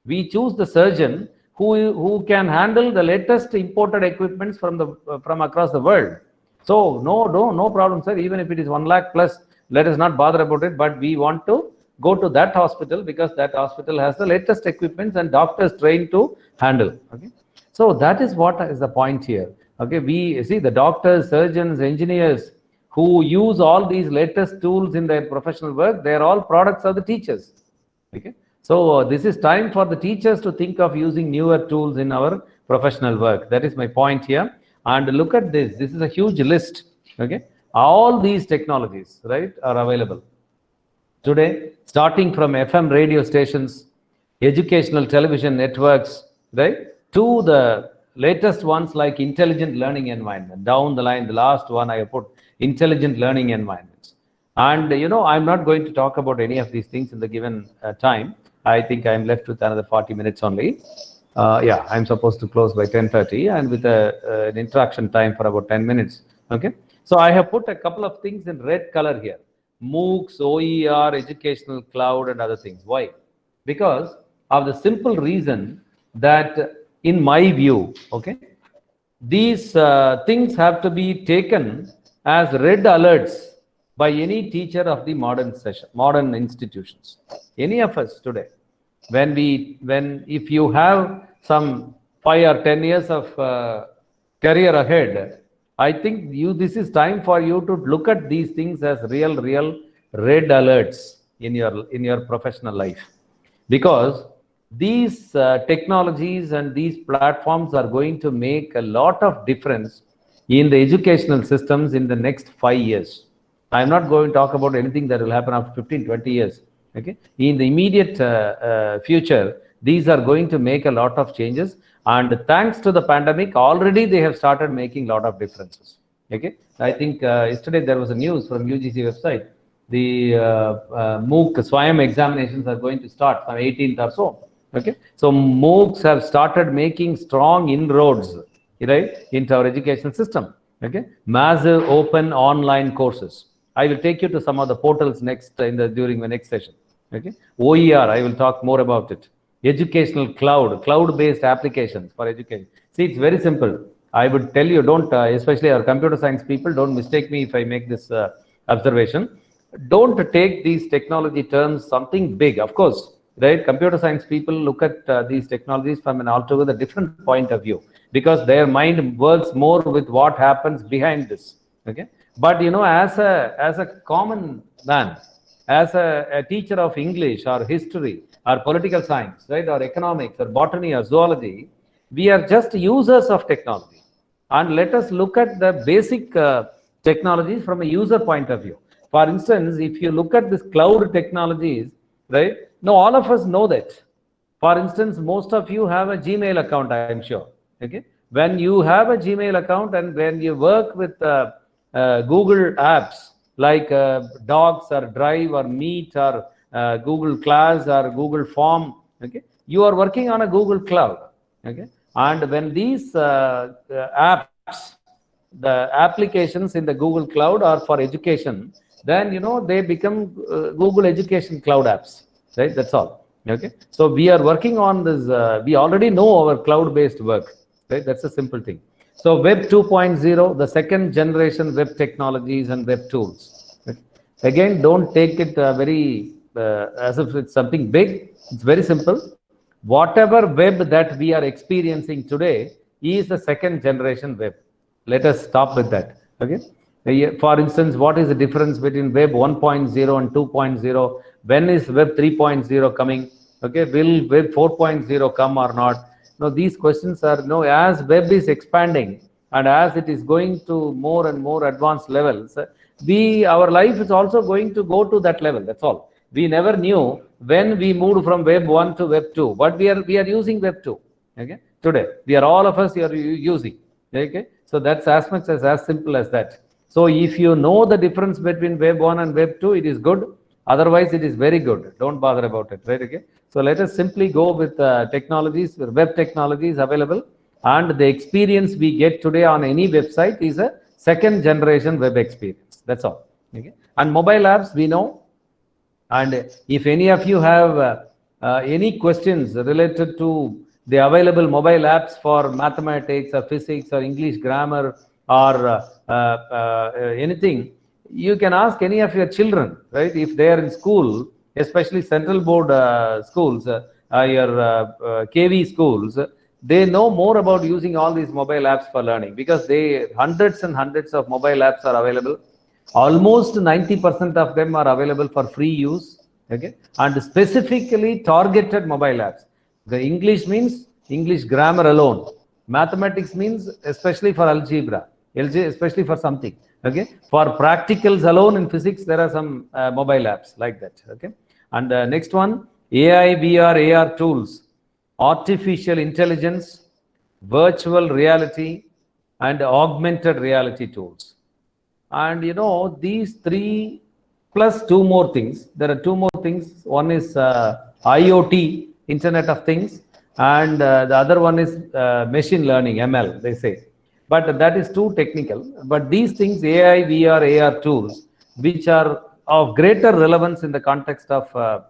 B: We choose the surgeon who can handle the latest imported equipments from across the world. So no problem, sir. Even if it is 1 lakh plus, let us not bother about it. But we want to go to that hospital because that hospital has the latest equipments and doctors trained to handle. Okay, so that is what is the point here. Okay, we see the doctors, surgeons, engineers who use all these latest tools in their professional work. They are all products of the teachers. Okay, so this is time for the teachers to think of using newer tools in our professional work. That is my point here. And look at this. This is a huge list. Okay, all these technologies, right, are available today, starting from FM radio stations, educational television networks, right, to the latest ones like intelligent learning environment. Down the line, the last one I have put intelligent learning environments. And I'm not going to talk about any of these things in the given time. I think I'm left with another 40 minutes only. Yeah, I'm supposed to close by 10:30 and with an interaction time for about 10 minutes. Okay, so I have put a couple of things in red color here. MOOCs, OER, educational cloud, and other things. Why? Because of the simple reason that, in my view, okay, these things have to be taken as red alerts by any teacher of the modern institutions. Any of us today, if you have some 5 or 10 years of career ahead, I think this is time for you to look at these things as real red alerts in your professional life, because these technologies and these platforms are going to make a lot of difference in the educational systems in the next 5 years. I'm not going to talk about anything that will happen after 15-20 years. Okay, in the immediate future, these are going to make a lot of changes. And thanks to the pandemic, already they have started making a lot of differences. Okay, I think yesterday there was a news from UGC website. The MOOC SWAYAM examinations are going to start on 18th or so. Okay, so MOOCs have started making strong inroads, right, into our education system. Okay, massive open online courses. I will take you to some of the portals during the next session. Okay, OER, I will talk more about it. Educational cloud-based applications for education. See, it's very simple. I would tell you, don't, especially our computer science people, don't mistake me if I make this observation. Don't take these technology terms something big. Of course, right? Computer science people look at these technologies from an altogether different point of view, because their mind works more with what happens behind this. Okay, but as a common man, as a teacher of English or history or political science, right, or economics or botany or zoology, we are just users of technology. And let us look at the basic technologies from a user point of view. For instance, if you look at this cloud technologies, right, now all of us know that. For instance, most of you have a Gmail account, I am sure. Okay, when you have a Gmail account and when you work with Google apps like Docs or Drive or Meet or Google Class or Google Form, okay, you are working on a Google Cloud. Okay, And when these apps, the applications in the Google Cloud are for education, then they become Google Education Cloud apps, right? That's all. Okay. So we are working on this. We already know our cloud-based work, right? That's a simple thing. So Web 2.0, the second generation web technologies and web tools. Okay? Again, don't take it very as if it's something big. It's very simple. Whatever web that we are experiencing today is the second generation web. Let us stop with that. Okay. For instance, what is the difference between Web 1.0 and 2.0? When is Web 3.0 coming? Okay. Will Web 4.0 come or not? No, these questions are as web is expanding and as it is going to more and more advanced levels, our life is also going to go to that level. That's all. We never knew when we moved from Web 1 to Web 2, but we are using Web 2. Okay. Today, all of us are using. Okay. So that's as simple as that. So if you know the difference between Web 1 and Web 2, it is good. Otherwise, it is very good. Don't bother about it, right? Okay. So let us simply go with technologies, web technologies available, and the experience we get today on any website is a second generation web experience. That's all. Okay. And mobile apps, we know. And if any of you have any questions related to the available mobile apps for mathematics or physics or English grammar or anything, you can ask any of your children, right? If they are in school, especially central board schools, your KV schools, they know more about using all these mobile apps for learning because hundreds and hundreds of mobile apps are available. Almost 90% of them are available for free use, okay? And specifically targeted mobile apps. The English means English grammar alone. Mathematics means especially for algebra, especially for something, okay? For practicals alone in physics, there are some mobile apps like that, okay? And next one, AI, VR, AR tools, artificial intelligence, virtual reality, and augmented reality tools. And these three plus two more things. There are two more things. One is IoT, Internet of Things, and the other one is machine learning, ML, they say. But that is too technical. But these things, AI, VR, AR tools, which are of greater relevance in the context of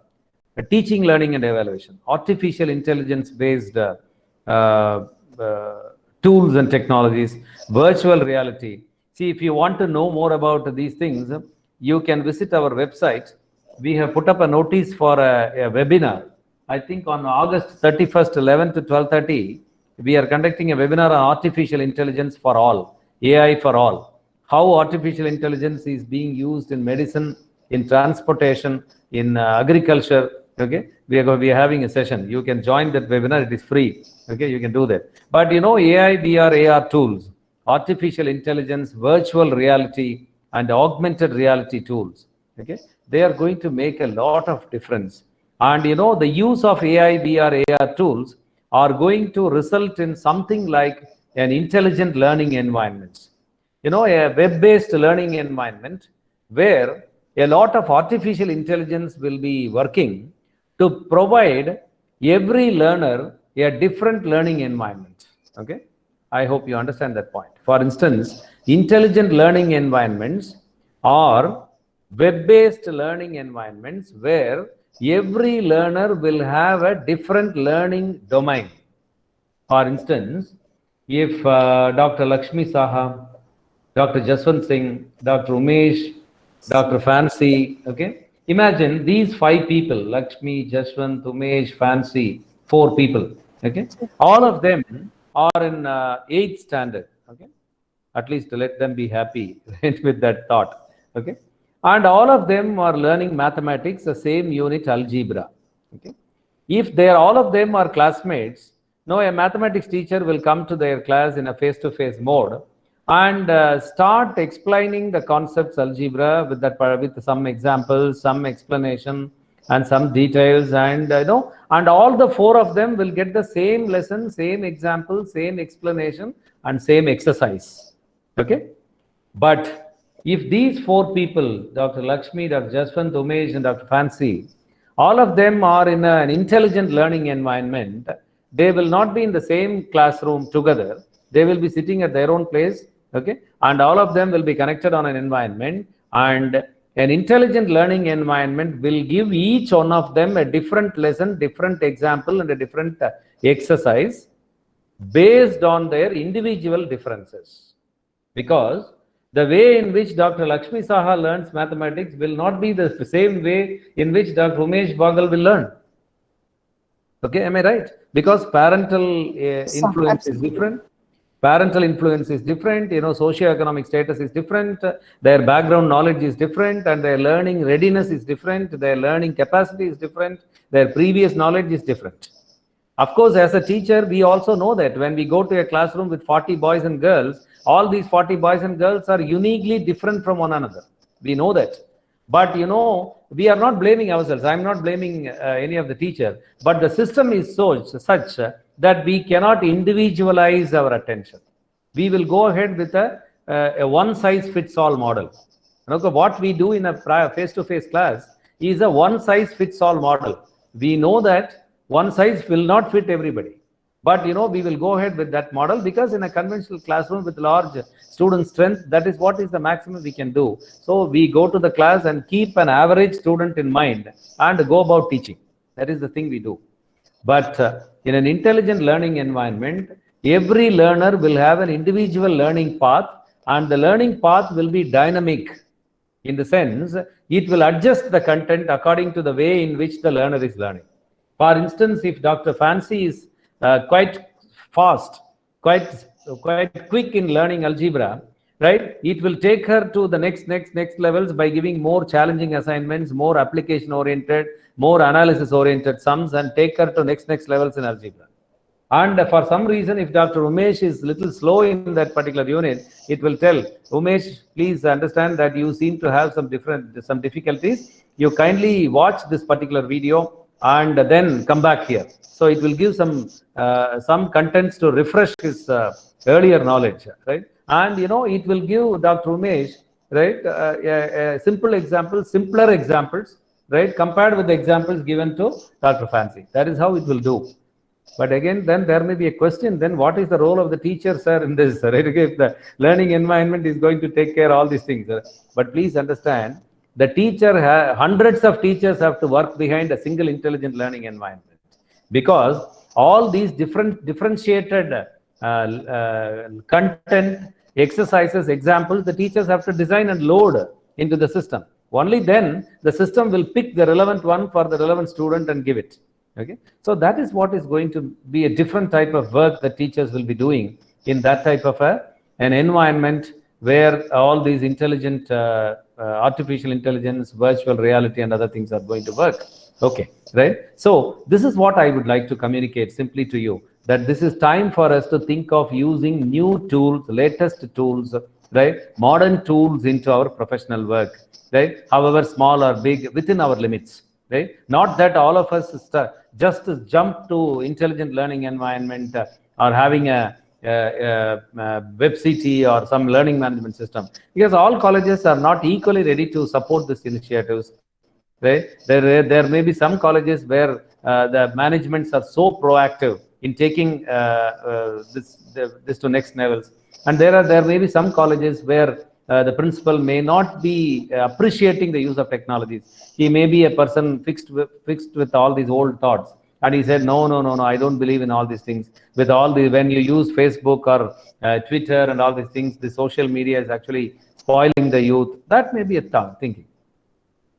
B: teaching, learning, and evaluation, artificial intelligence-based tools and technologies, virtual reality. See, if you want to know more about these things, you can visit our website. We have put up a notice for a webinar. I think on August 31st, 11 to 12:30, we are conducting a webinar on artificial intelligence for all, AI for all. How artificial intelligence is being used in medicine, in transportation, in agriculture. Okay, we are having a session. You can join that webinar. It is free. Okay, you can do that. But AI, VR, AR tools, artificial intelligence, virtual reality, and augmented reality tools. Okay, they are going to make a lot of difference. And the use of AI, VR, AR tools are going to result in something like an intelligent learning environment. A web-based learning environment where a lot of artificial intelligence will be working to provide every learner a different learning environment. Okay, I hope you understand that point. For instance, intelligent learning environments are web-based learning environments where every learner will have a different learning domain. For instance, if Dr. Lakshmi Saha, Dr. Jaswant Singh, Dr. Umesh, Dr. Fancy, okay? Imagine these 5 people, Lakshmi, Jaswant, Umesh, Fancy, 4 people, okay? All of them are in 8th standard, okay? At least let them be happy with that thought, okay? And all of them are learning mathematics, the same unit, algebra, okay? If all of them are classmates, a mathematics teacher will come to their class in a face-to-face mode and start explaining the concepts algebra with some examples, some explanation, and some details, and and all the 4 of them will get the same lesson, same example, same explanation, and same exercise. Okay, but if these 4 people, Dr. Lakshmi, Dr. Jaswant, Umesh, and Dr. Fancy, all of them are in an intelligent learning environment they will not be in the same classroom together. They will be sitting at their own place, okay? And all of them will be connected on an environment, and an intelligent learning environment will give each one of them a different lesson, different example, and a different exercise based on their individual differences. Because the way in which Dr. Lakshmi Saha learns mathematics will not be the same way in which Dr. Umesh Bagal will learn. Okay, am I right? Because parental influence is different. Parental influence is different, socioeconomic status is different, their background knowledge is different, and their learning readiness is different, their learning capacity is different, their previous knowledge is different. Of course, as a teacher, we also know that when we go to a classroom with 40 boys and girls, all these 40 boys and girls are uniquely different from one another. We know that. But, we are not blaming ourselves. I'm not blaming any of the teacher. But the system is such that we cannot individualize our attention. We will go ahead with a one-size-fits-all model. What we do in a face-to-face class is a one-size-fits-all model. We know that one size will not fit everybody. But, we will go ahead with that model because in a conventional classroom with large student strength, that is what is the maximum we can do. So we go to the class and keep an average student in mind and go about teaching. That is the thing we do. But in an intelligent learning environment, every learner will have an individual learning path, and the learning path will be dynamic in the sense it will adjust the content according to the way in which the learner is learning. For instance, if Dr. Fancy is quite fast, quite quick in learning algebra, right? It will take her to the next levels by giving more challenging assignments, more application oriented, more analysis oriented sums, and take her to next levels in algebra. And for some reason, if Dr. Umesh is little slow in that particular unit, it will tell, Umesh, please understand that you seem to have some difficulties. You kindly watch this particular video and then come back here. So it will give some contents to refresh his earlier knowledge, right? And it will give Dr. Umesh, right, simple examples, simpler examples, right, compared with the examples given to Dr. Fancy. That is how it will do. But again, then there may be a question, then what is the role of the teacher, sir, in this, right? If the learning environment is going to take care of all these things. But please understand, the teacher, hundreds of teachers have to work behind a single intelligent learning environment. Because all these differentiated content, exercises, examples, the teachers have to design and load into the system. Only then the system will pick the relevant one for the relevant student and give it. Okay, so that is what is going to be a different type of work that teachers will be doing in that type of an environment where all these intelligent, artificial intelligence, virtual reality, and other things are going to work. Okay, right? So this is what I would like to communicate simply to you, that this is time for us to think of using new tools, latest tools, right? Modern tools into our professional work, right? However small or big, within our limits, right? Not that all of us just jump to intelligent learning environment or having a WebCT or some learning management system, because all colleges are not equally ready to support these initiatives, right? There may be some colleges where the managements are so proactive in taking this to next levels, and there may be some colleges where the principal may not be appreciating the use of technologies. He may be a person fixed with all these old thoughts, and he said, no, I don't believe in all these things. With all the, when you use Facebook or Twitter and all these things, the social media is actually spoiling the youth. That may be a thinking.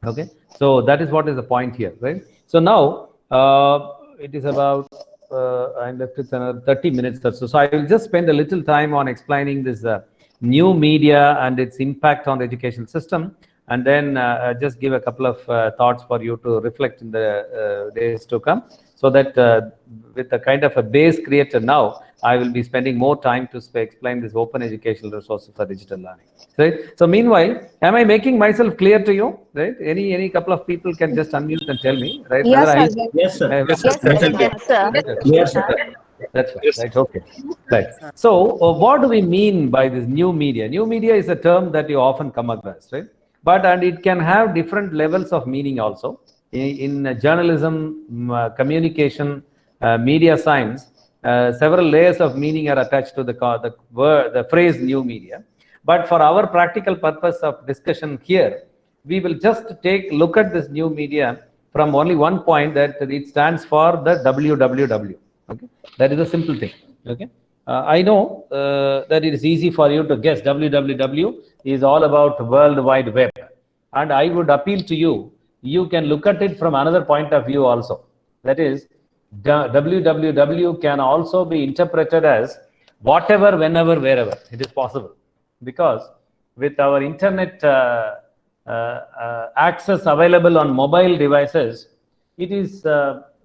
B: Okay, so that is what is the point here, right? So now it is about I'm left with another 30 minutes or so. So I will just spend a little time on explaining this new media and its impact on the education system, and then just give a couple of thoughts for you to reflect in the days to come, so that with a kind of a base created now, I will be spending more time to explain this open educational resources for digital learning, right? So meanwhile, am I making myself clear to you, right? Any couple of people can just unmute and tell me, right?
F: Yes,
C: Yes, sir.
F: yes, sir.
C: Yes, sir.
B: That's right, right, okay, right. So what do we mean by this new media? New media is a term that you often come across, right? And it can have different levels of meaning also. In journalism, communication, media science, several layers of meaning are attached to the word, the phrase new media. But for our practical purpose of discussion here, we will just look at this new media from only one point, that it stands for the WWW. Okay, that is a simple thing. Okay, I know that it is easy for you to guess. WWW is all about World Wide Web, and I would appeal to you. You can look at it from another point of view also. That is, WWW can also be interpreted as whatever, whenever, wherever. It is possible, because with our internet access available on mobile devices, it is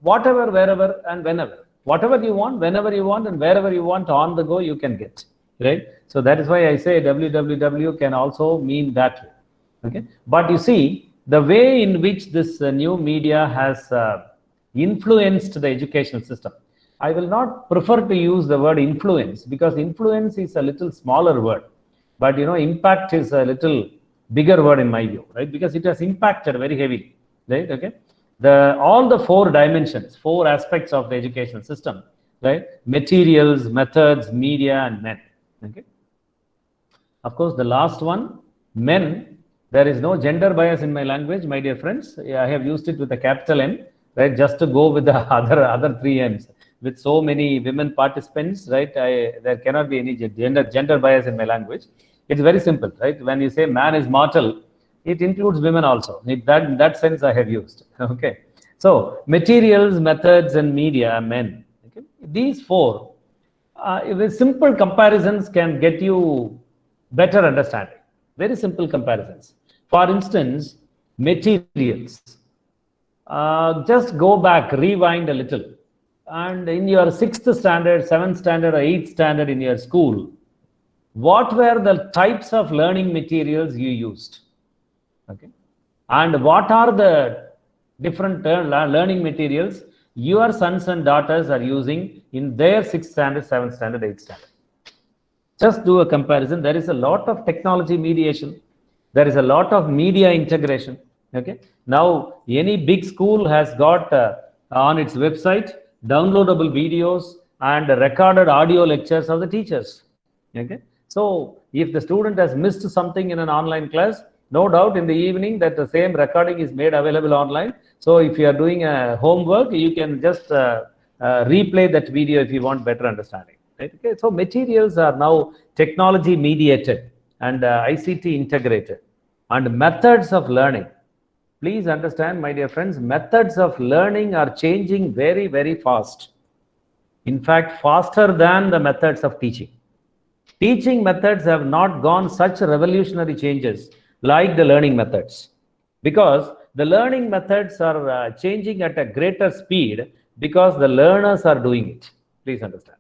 B: whatever, wherever, and whenever. Whatever you want, whenever you want, and wherever you want, on the go, you can get. Right? So that is why I say WWW can also mean that way. Okay? But you see, the way in which this new media has influenced the educational system. I will not prefer to use the word influence, because influence is a little smaller word, but impact is a little bigger word in my view, right? Because it has impacted very heavily, right? Okay, all the four dimensions, four aspects of the educational system, right? Materials, methods, media, and men. Okay. Of course, the last one, men. There is no gender bias in my language, my dear friends. I have used it with a capital M, right? Just to go with the other three M's. With so many women participants, right? There cannot be any gender bias in my language. It's very simple, right? When you say man is mortal, it includes women also. In that sense, I have used. Okay. So materials, methods, and media, men. Okay? These four, with simple comparisons, can get you better understanding. Very simple comparisons. For instance, materials. Just go back, rewind a little, and in your 6th standard, 7th standard, or 8th standard in your school, what were the types of learning materials you used? Okay, and what are the different learning materials your sons and daughters are using in their 6th standard, 7th standard, 8th standard? Just do a comparison. There is a lot of technology mediation. There is a lot of media integration. Okay. Now, any big school has got on its website downloadable videos and recorded audio lectures of the teachers. Okay. So, if the student has missed something in an online class, no doubt in the evening that the same recording is made available online. So, if you are doing a homework, you can just replay that video if you want better understanding. Right? Okay. So, materials are now technology mediated and ICT integrated. And methods of learning. Please understand, my dear friends, methods of learning are changing very, very fast. In fact, faster than the methods of teaching. Teaching methods have not gone such revolutionary changes like the learning methods, because the learning methods are changing at a greater speed because the learners are doing it. Please understand.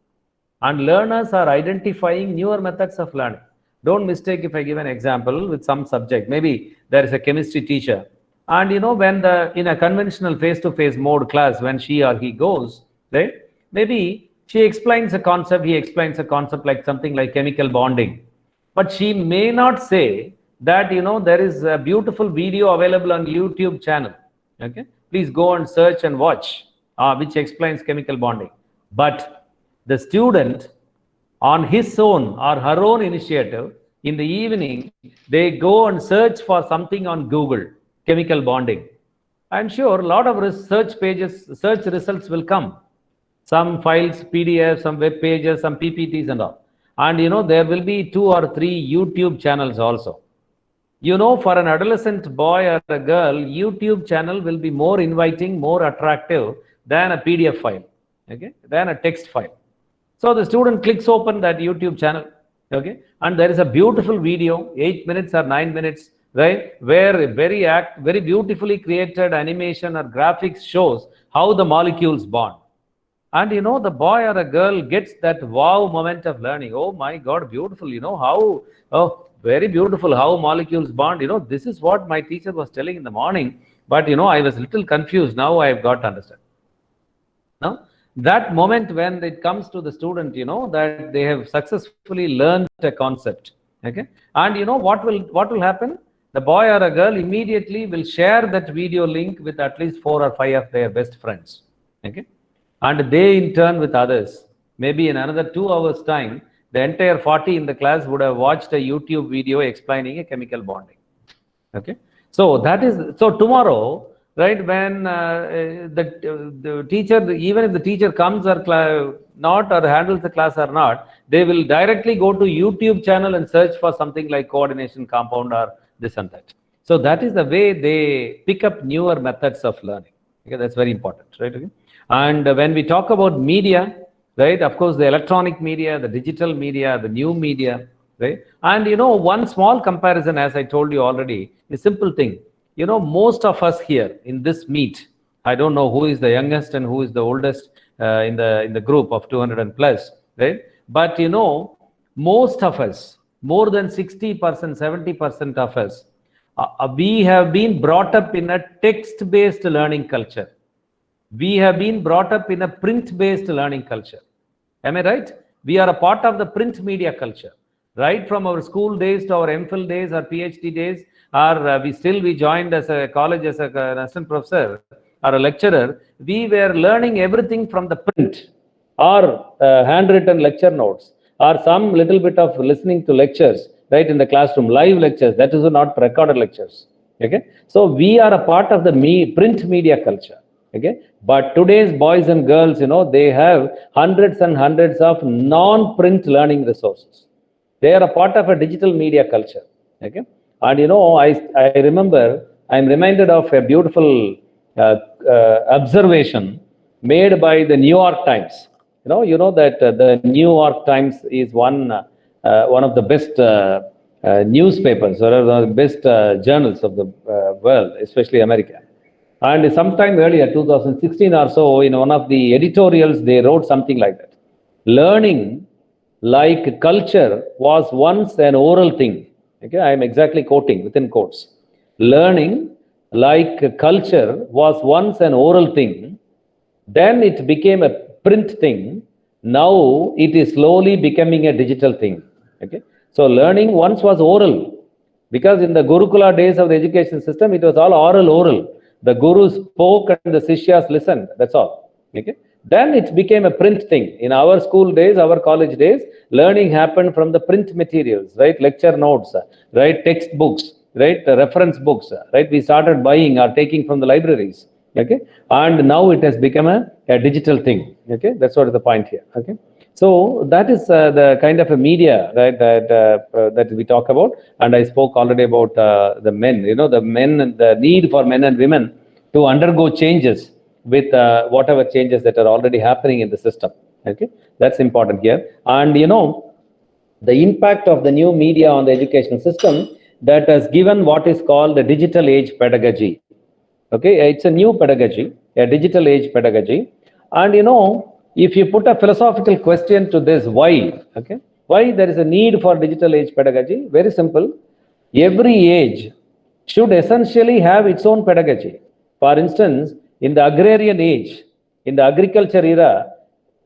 B: And learners are identifying newer methods of learning. Don't mistake if I give an example with some subject. Maybe there is a chemistry teacher, and when in a conventional face-to-face mode class, when she or he goes, right? Maybe she explains a concept, he explains a concept like something like chemical bonding, but she may not say that there is a beautiful video available on YouTube channel. Okay, please go and search and watch, which explains chemical bonding. But the student, on his own or her own initiative, in the evening, they go and search for something on Google, chemical bonding. I'm sure a lot of search results will come. Some files, PDF, some web pages, some PPTs and all. And there will be 2 or 3 YouTube channels also. For an adolescent boy or a girl, YouTube channel will be more inviting, more attractive than a PDF file, okay, than a text file. So the student clicks open that YouTube channel, okay, and there is a beautiful video, 8 minutes or 9 minutes, right, where very beautifully created animation or graphics shows how the molecules bond. And the boy or a girl gets that wow moment of learning. Oh my God, beautiful, very beautiful how molecules bond. This is what my teacher was telling in the morning, but I was a little confused. Now I have got to understand. Now, that moment when it comes to the student, that they have successfully learned a concept, okay, and what will happen? The boy or a girl immediately will share that video link with at least 4 or 5 of their best friends, okay. and they in turn with others, maybe in another 2 hours time, the entire 40 in the class would have watched a YouTube video explaining a chemical bonding. Okay, so that is, so tomorrow, right, when the teacher, even if the teacher comes or not, or handles the class or not, they will directly go to YouTube channel and search for something like coordination compound or this and that. So that is the way they pick up newer methods of learning. Okay, that's very important, right? Okay. And when we talk about media, right, of course, the electronic media, the digital media, the new media, right? And one small comparison, as I told you already, a simple thing. Most of us here in this meet, I don't know who is the youngest and who is the oldest in the group of 200 and plus, right? But most of us, more than 60%, 70% of us, we have been brought up in a text-based learning culture. We have been brought up in a print-based learning culture. Am I right? We are a part of the print media culture. Right from our school days to our MPhil days or PhD days, or we joined as a college as an assistant professor or a lecturer, we were learning everything from the print or handwritten lecture notes or some little bit of listening to lectures, right, in the classroom, live lectures, that is not recorded lectures. Okay, so we are a part of the print media culture. Okay, but today's boys and girls, they have hundreds and hundreds of non-print learning resources. They are a part of a digital media culture. Okay, and I remember, I'm reminded of a beautiful observation made by the New York Times. You know that the New York Times is one of the best newspapers or the best journals of the world, especially America. And sometime earlier, 2016 or so, in one of the editorials, they wrote something like that: learning like culture was once an oral thing. Okay, I am exactly quoting within quotes. Learning like culture was once an oral thing, then it became a print thing. Now it is slowly becoming a digital thing. Okay, so learning once was oral, because in the Gurukula days of the education system, it was all oral. The guru spoke and the Sishyas listened. That's all. Okay. Then it became a print thing. In our school days, our college days, learning happened from the print materials, right? Lecture notes, right? Textbooks, right? Reference books, right? We started buying or taking from the libraries. Okay. And now it has become a digital thing. Okay. That's what is the point here. Okay. So that is the kind of a media, right, that we talk about. And I spoke already about the men, the men and the need for men and women to undergo changes with whatever changes that are already happening in the system. Okay, that's important here. And the impact of the new media on the education system that has given what is called the digital age pedagogy. Okay, it's a new pedagogy, a digital age pedagogy. And if you put a philosophical question to this, why? Okay, why there is a need for digital age pedagogy? Very simple. Every age should essentially have its own pedagogy. For instance, in the agrarian age, in the agriculture era,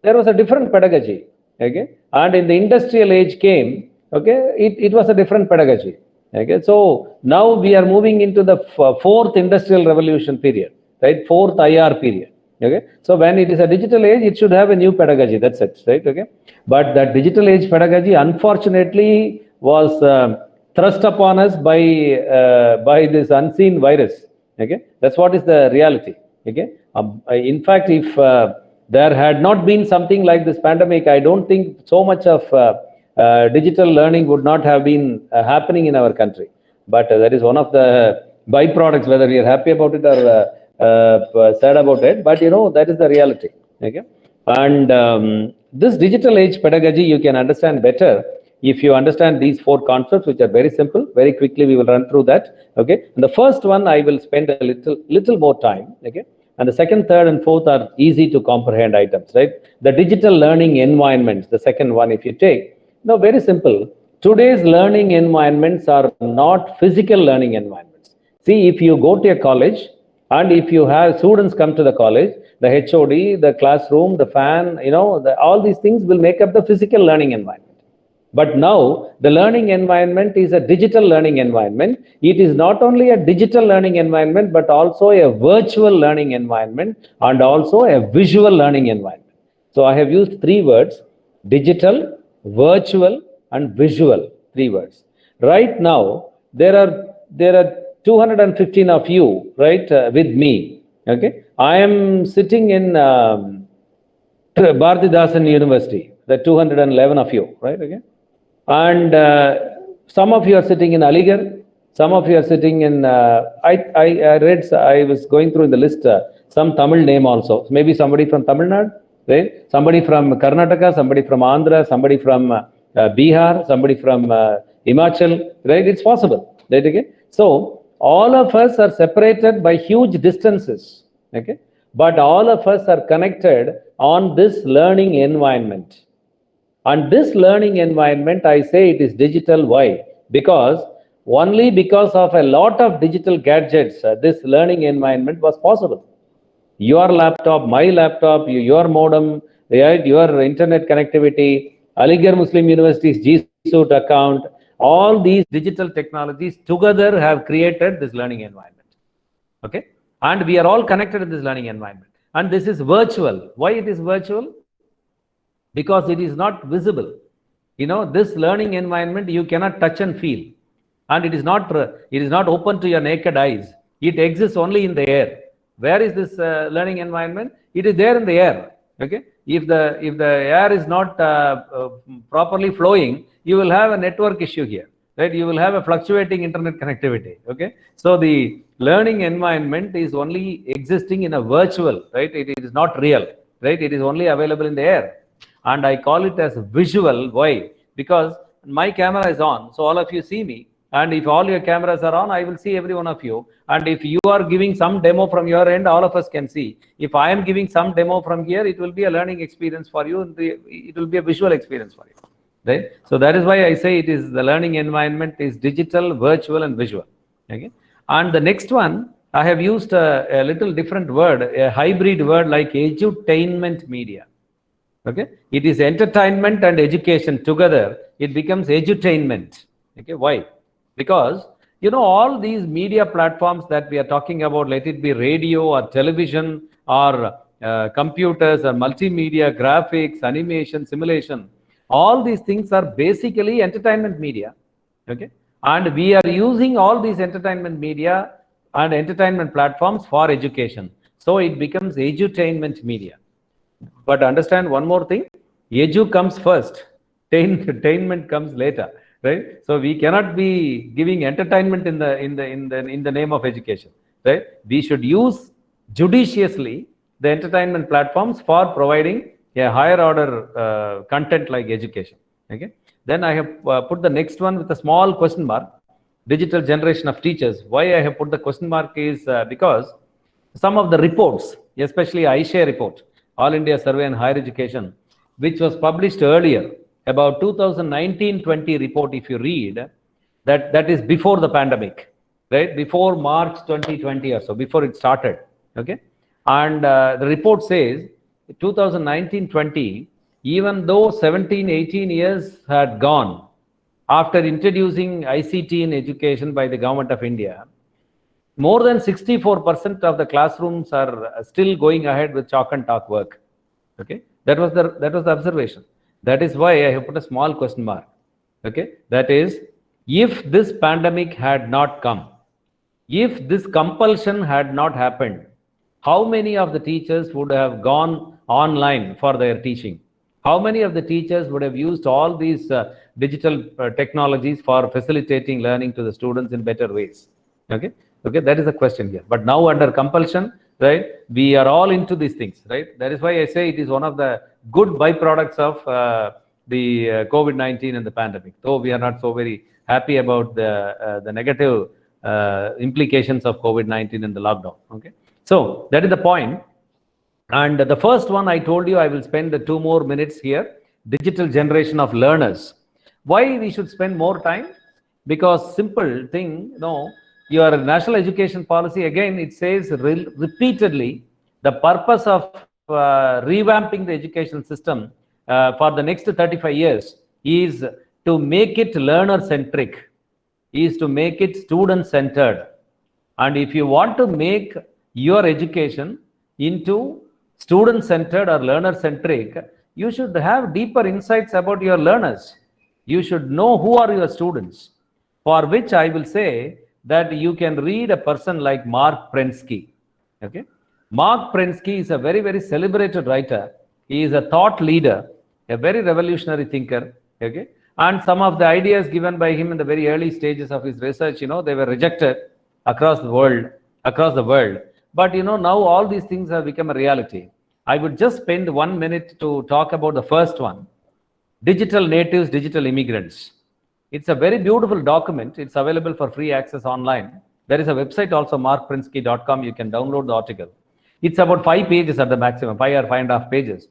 B: there was a different pedagogy. Okay, and in the industrial age came, okay, it was a different pedagogy. Okay, so now we are moving into the fourth industrial revolution period, right? Fourth IR period. Okay, so when it is a digital age, it should have a new pedagogy. That's it, right? Okay, but that digital age pedagogy, unfortunately, was thrust upon us by this unseen virus. Okay, that's what is the reality. Okay, in fact, if there had not been something like this pandemic, I don't think so much of digital learning would not have been happening in our country. But that is one of the byproducts, whether we are happy about it or sad about it, but that is the reality. Okay, and this digital age pedagogy you can understand better if you understand these four concepts, which are very simple. Very quickly we will run through that. Okay, and the first one I will spend a little more time. Okay, and the second, third, and fourth are easy to comprehend items, right? The digital learning environments, the second one, if you take, very simple. Today's learning environments are not physical learning environments. See, if you go to a college, and if you have students come to the college, the HOD, the classroom, the fan, all these things will make up the physical learning environment. But now the learning environment is a digital learning environment. It is not only a digital learning environment, but also a virtual learning environment and also a visual learning environment. So I have used three words: digital, virtual, and visual. Three words. Right now, there are 215 of you, right, with me. Okay, I am sitting in Bharatidasan University. The 211 of you, right? Okay, and some of you are sitting in Aligarh. Some of you are sitting in. I read. I was going through in the list some Tamil name also. Maybe somebody from Tamil Nadu, right? Somebody from Karnataka, somebody from Andhra, somebody from Bihar, somebody from Himachal, right? It's possible, right? Okay. So all of us are separated by huge distances, okay? But all of us are connected on this learning environment. And this learning environment, I say it is digital. Why? Because only because of a lot of digital gadgets, this learning environment was possible. Your laptop, my laptop, your modem, right? Your internet connectivity, Aligarh Muslim University's G Suite account, all these digital technologies together have created this learning environment. Okay? And we are all connected in this learning environment. And this is virtual. Why it is virtual? Because it is not visible. You know, this learning environment you cannot touch and feel. And it is not open to your naked eyes. It exists only in the air. Where is this learning environment? It is there in the air. Okay. If the air is not properly flowing, you will have a network issue here, right? You will have a fluctuating internet connectivity. Okay. So the learning environment is only existing in a virtual, right? It is not real, right? It is only available in the air. And I call it as visual. Why? Because my camera is on, so all of you see me. And if all your cameras are on, I will see every one of you. And if you are giving some demo from your end, all of us can see. If I am giving some demo from here, it will be a learning experience for you. And it will be a visual experience for you, right? So that is why I say it is the learning environment is digital, virtual, and visual. Okay. And the next one, I have used a little different word, a hybrid word like edutainment media. Okay. It is entertainment and education together. It becomes edutainment. Okay. Why? Because, you know, all these media platforms that we are talking about, let it be radio or television or computers or multimedia, graphics, animation, simulation, all these things are basically entertainment media. Okay. And we are using all these entertainment media and entertainment platforms for education. So it becomes edutainment media. But understand one more thing, edu comes first, entertainment comes later. Right, so we cannot be giving entertainment in the name of education. Right, we should use judiciously the entertainment platforms for providing a higher order content like education. Okay, then I have put the next one with a small question mark: digital generation of teachers. Why I have put the question mark is because some of the reports, especially iShare report, All India Survey on Higher Education, which was published earlier. About 2019-20 report, if you read, that is before the pandemic, right? Before March 2020 or so, before it started, okay? And the report says 2019-20, even though 17-18 years had gone after introducing ICT in education by the government of India, more than 64% of the classrooms are still going ahead with chalk and talk work, okay? That was the observation. That is why I have put a small question mark. Okay, that is, if this pandemic had not come, if this compulsion had not happened, how many of the teachers would have gone online for their teaching? How many of the teachers would have used all these digital technologies for facilitating learning to the students in better ways? Okay, that is the question here. But now under compulsion, right, we are all into these things, right? That is why I say it is one of the good byproducts of the COVID-19 and the pandemic. Though we are not so very happy about the negative implications of COVID-19 and the lockdown. Okay, so that is the point. And the first one I told you, I will spend the 2 more minutes here. Digital generation of learners. Why we should spend more time? Because simple thing, your national education policy, again, it says repeatedly the purpose of revamping the education system for the next 35 years is to make it learner-centric, is to make it student-centered. And if you want to make your education into student-centered or learner-centric, you should have deeper insights about your learners. You should know who are your students, for which I will say that you can read a person like Mark Prensky. Okay, Mark Prensky is a very, very celebrated writer. He is a thought leader, a very revolutionary thinker. Okay, and some of the ideas given by him in the very early stages of his research, they were rejected across the world. But now all these things have become a reality. I would just spend 1 minute to talk about the first one: digital natives, digital immigrants. It's a very beautiful document. It's available for free access online. There is a website also, markprensky.com. You can download the article. It's about 5 pages at the maximum, 5 or 5.5 pages.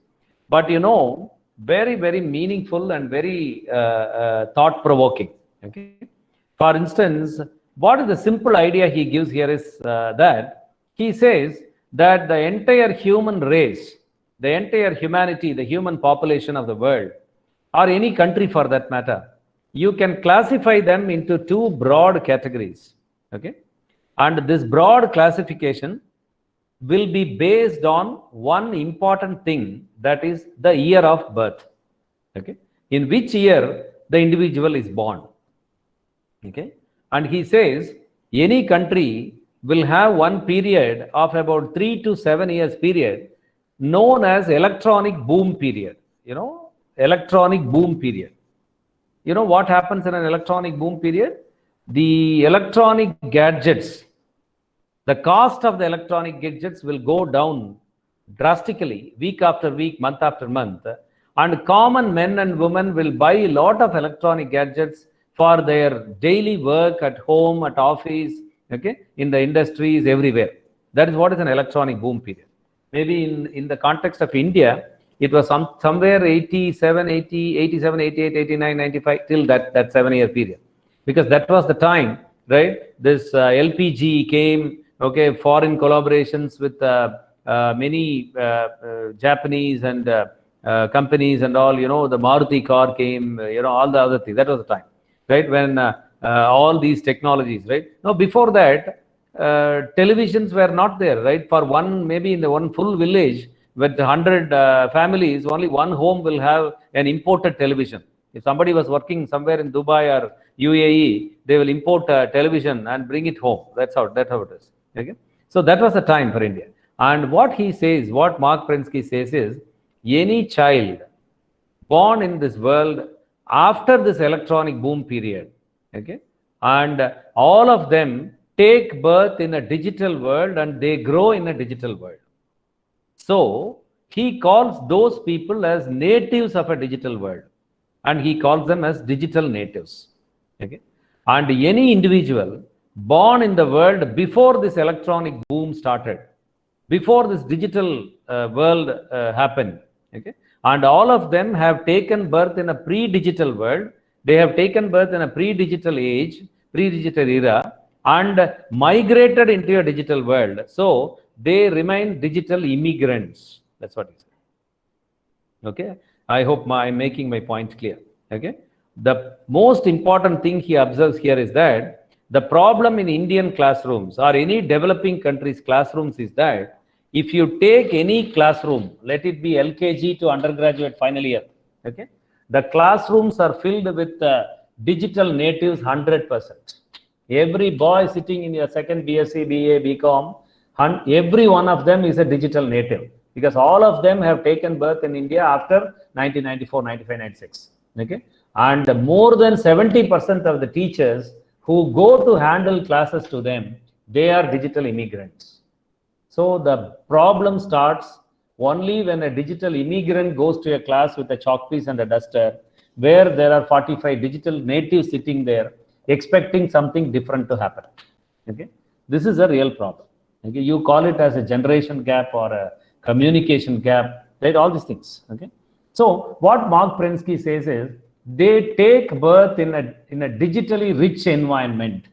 B: But very, very meaningful and very thought-provoking. Okay. For instance, what is the simple idea he gives here is that he says that the entire human race, the entire humanity, the human population of the world, or any country for that matter, you can classify them into 2 broad categories. Okay, and this broad classification will be based on one important thing, that is the year of birth. Okay, in which year the individual is born. Okay, and he says any country will have one period of about 3 to 7 years period known as electronic boom period. Electronic boom period. What happens in an electronic boom period? The electronic gadgets, the cost of the electronic gadgets will go down drastically week after week, month after month, and common men and women will buy a lot of electronic gadgets for their daily work at home, at office, okay, in the industries, everywhere. That is what is an electronic boom period. Maybe in the context of India, it was somewhere 87, 88, 89, 95, till that 7-year period. Because that was the time, right? This LPG came, okay, foreign collaborations with many Japanese and companies and all, the Maruti car came, all the other things. That was the time, right? When all these technologies, right? Now, before that, televisions were not there, right? For maybe in the one full village, with 100 families, only one home will have an imported television. If somebody was working somewhere in Dubai or UAE, they will import a television and bring it home. That's how it is. Okay? So that was the time for India. And what he says, what Mark Prensky says is, any child born in this world after this electronic boom period, okay, and all of them take birth in a digital world and they grow in a digital world. So he calls those people as natives of a digital world, and he calls them as digital natives. Okay? And any individual born in the world before this electronic boom started, before this digital world happened, okay, and all of them have taken birth in a pre-digital world. They have taken birth in a pre-digital age, pre-digital era, and migrated into a digital world. So they remain digital immigrants. That's what he said. Okay, I hope I'm making my point clear. Okay, the most important thing he observes here is that the problem in Indian classrooms or any developing countries' classrooms is that if you take any classroom, let it be LKG to undergraduate final year, okay, the classrooms are filled with digital natives 100%. Every boy sitting in your second BSc, BA, BCom, every one of them is a digital native, because all of them have taken birth in India after 1994, 95, 96. Okay, and more than 70% of the teachers who go to handle classes to them, they are digital immigrants. So the problem starts only when a digital immigrant goes to a class with a chalk piece and a duster, where there are 45 digital natives sitting there expecting something different to happen. Okay, this is a real problem. Okay, you call it as a generation gap or a communication gap, right? All these things. Okay, so what Mark Prensky says is, they take birth in a digitally rich environment,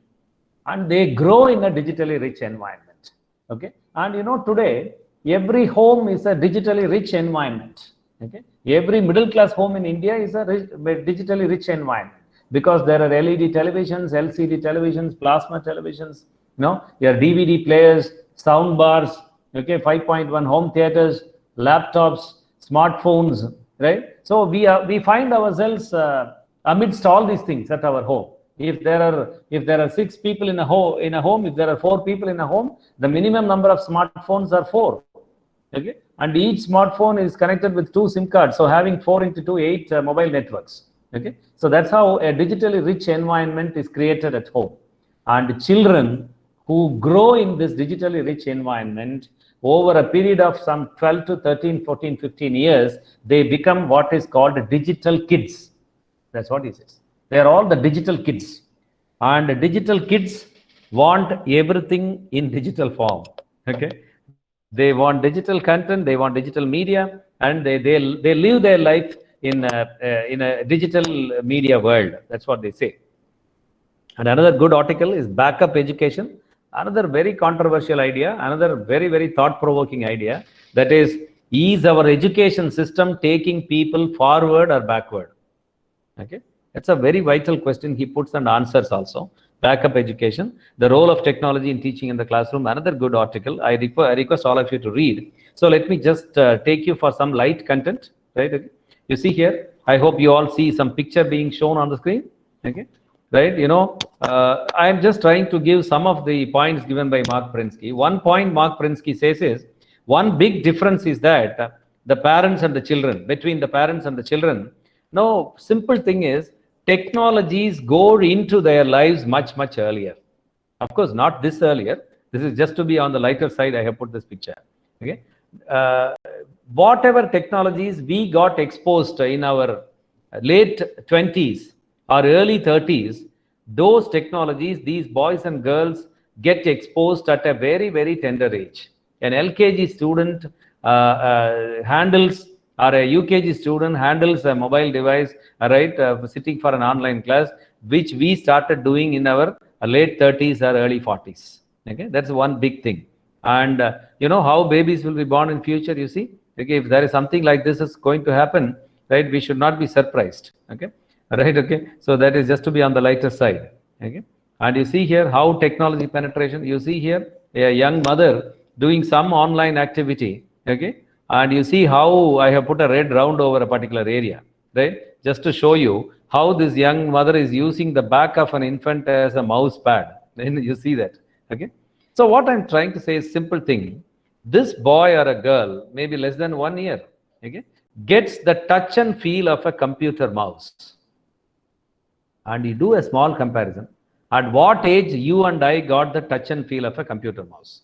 B: and they grow in a digitally rich environment. Okay, and today every home is a digitally rich environment. Okay, Every middle class home in India is a digitally rich environment because there are LED televisions, LCD televisions, plasma televisions, your DVD players, sound bars, okay, 5.1 home theaters, laptops, smartphones, right? So we find ourselves amidst all these things at our home. If there are 6 people in a home, if there are 4 people in a home, the minimum number of smartphones are 4. Okay, and each smartphone is connected with 2 SIM cards, so having 4 into 2, 8 mobile networks. Okay, so that's how a digitally rich environment is created at home. And children who grow in this digitally rich environment over a period of some 12 to 13, 14, 15 years, they become what is called digital kids. That's what he says. They are all the digital kids. And the digital kids want everything in digital form. Okay, they want digital content, they want digital media, and they live their life in a digital media world. That's what they say. And another good article is backup education. Another very controversial idea, another very, very thought-provoking idea, that is our education system taking people forward or backward? Okay, that's a very vital question he puts and answers also. Backup education, the role of technology in teaching in the classroom, another good article. I request all of you to read. So let me just take you for some light content, right? Okay. You see here, I hope you all see some picture being shown on the screen, okay? Right, I am just trying to give some of the points given by Mark Prensky. One point Mark Prensky says is, one big difference is that the parents and the children, between the parents and the children, no, simple thing is, technologies go into their lives much, much earlier. Of course, not this earlier. This is just to be on the lighter side, I have put this picture. Okay, whatever technologies we got exposed in our late 20s or early 30s, those technologies, these boys and girls get exposed at a very, very tender age. An LKG student handles, or a UKG student handles a mobile device, right, sitting for an online class, which we started doing in our late 30s or early 40s. Okay, that's one big thing. And how babies will be born in future, you see. Okay, if there is something like this is going to happen, right, we should not be surprised. Okay, right, okay. So that is just to be on the lighter side. Okay, and you see here how technology penetration, you see here a young mother doing some online activity. Okay, and you see how I have put a red round over a particular area, right, just to show you how this young mother is using the back of an infant as a mouse pad. Then you see that. Okay, so what I'm trying to say is simple thing. This boy or a girl, maybe less than 1 year, okay, gets the touch and feel of a computer mouse. And you do a small comparison. At what age you and I got the touch and feel of a computer mouse?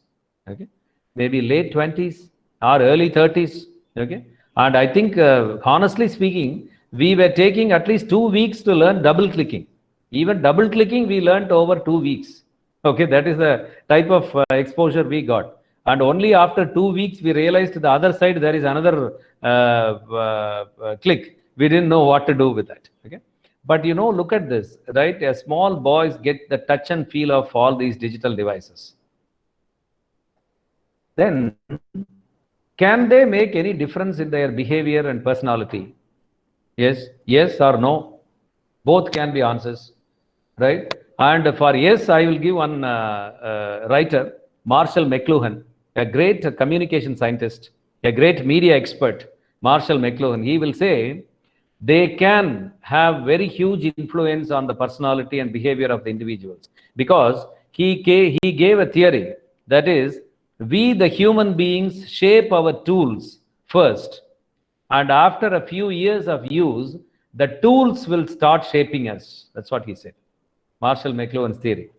B: Okay, maybe late 20s or early 30s. Okay, and I think honestly speaking, we were taking at least 2 weeks to learn double clicking. Even double clicking we learned over 2 weeks. Okay, that is the type of exposure we got. And only after 2 weeks we realized the other side there is another click. We didn't know what to do with that. Okay, but look at this, right? A small boys get the touch and feel of all these digital devices. Then, can they make any difference in their behavior and personality? Yes or no? Both can be answers, right? And for yes, I will give one writer, Marshall McLuhan, a great communication scientist, a great media expert, Marshall McLuhan. He will say they can have very huge influence on the personality and behavior of the individuals, because he gave a theory that is, we the human beings shape our tools first, and after a few years of use, the tools will start shaping us. That's what he said, Marshall McLuhan's theory.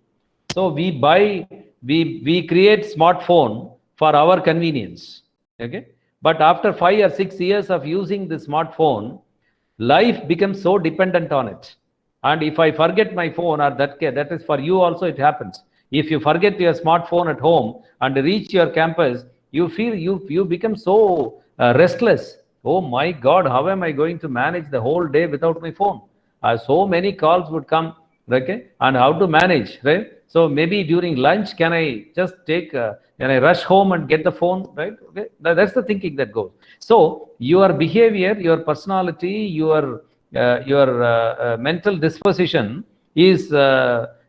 B: So we create smartphone for our convenience. Okay, but after 5 or 6 years of using the smartphone, life becomes so dependent on it. And if I forget my phone, or that is for you also, it happens. If you forget your smartphone at home and reach your campus, you feel you become so restless. Oh my God, how am I going to manage the whole day without my phone? So many calls would come, okay, and how to manage, right? So maybe during lunch, can I just can I rush home and get the phone, right? Okay, that's the thinking that goes. So your behavior, your personality, your mental disposition is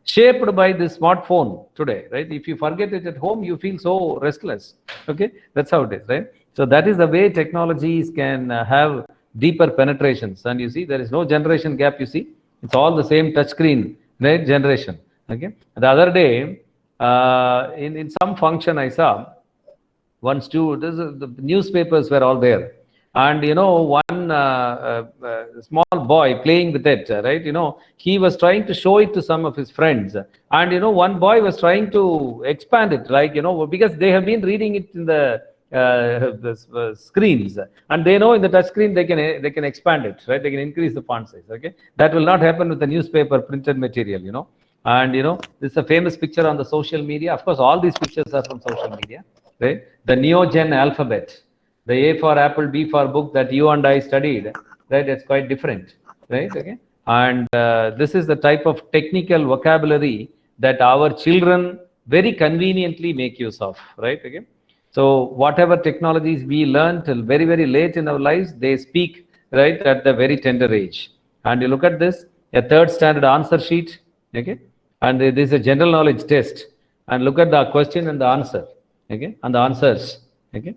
B: shaped by the smartphone today, right? If you forget it at home, you feel so restless. Okay, that's how it is, right? So that is the way technologies can have deeper penetrations. And you see, there is no generation gap. You see, it's all the same touchscreen, right? Generation. Okay. The other day, in some function I saw one student, the newspapers were all there, and one small boy playing with it, right? He was trying to show it to some of his friends, and one boy was trying to expand it, like because they have been reading it in the screens, and they know in the touch screen they can expand it, right? They can increase the font size. Okay, that will not happen with the newspaper printed material. And this is a famous picture on the social media. Of course, all these pictures are from social media, right? The Neogen alphabet, the A for apple, B for book that you and I studied, right? It's quite different, right? Okay, and this is the type of technical vocabulary that our children very conveniently make use of, right? Okay, so whatever technologies we learn till very, very late in our lives, they speak, right, at the very tender age. And you look at this, a third standard answer sheet, okay, and this is a general knowledge test, and look at the question and the answer, okay, and the answers, okay.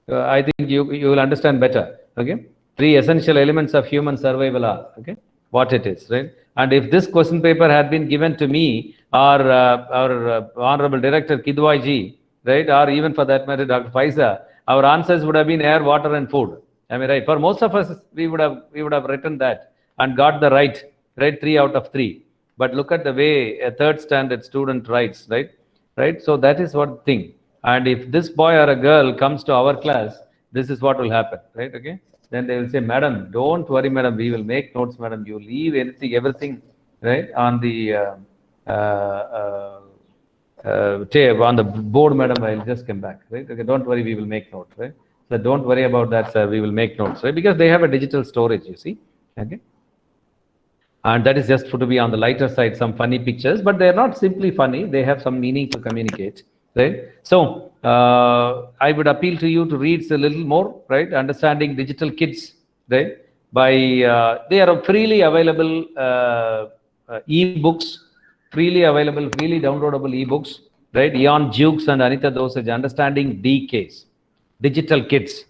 B: I think you will understand better, okay. 3 essential elements of human survival are, okay, what it is, right? And if this question paper had been given to me or our Honorable Director Kidwai ji, right, or even for that matter Dr. Faiza, our answers would have been air, water, and food. I mean, right? For most of us, we would have written that and got the right 3 out of 3. But look at the way a third standard student writes, right? Right. So that is what thing. And if this boy or a girl comes to our class, this is what will happen, right? Okay. Then they will say, "Madam, don't worry, madam. We will make notes, madam. You leave everything, right, on the on the board, madam. I'll just come back, right? Okay. Don't worry. We will make notes, right? So don't worry about that, sir. We will make notes, right? Because they have a digital storage, you see. Okay. And that is just to be on the lighter side, some funny pictures, but they're not simply funny. They have some meaning to communicate, right? So I would appeal to you to read a little more, right? Understanding Digital Kids, right? They are freely available e-books, freely downloadable e-books, right? Ian Jukes and Anita Dosage, Understanding DKs, Digital Kids.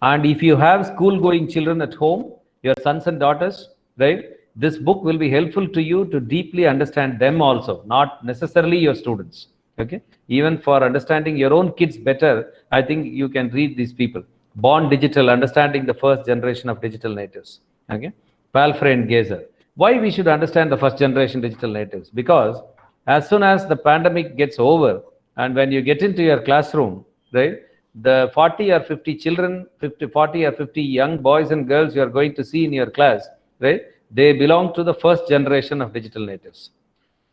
B: And if you have school-going children at home, your sons and daughters, right? This book will be helpful to you to deeply understand them also, not necessarily your students. Okay, even for understanding your own kids better, I think you can read these people. Born Digital, Understanding the First Generation of Digital Natives. Okay, Palfrey and Gazer. Why we should understand the first generation digital natives? Because as soon as the pandemic gets over, and when you get into your classroom, right, the 40 or 50 children, 40 or 50 young boys and girls you are going to see in your class, right, they belong to the first generation of digital natives.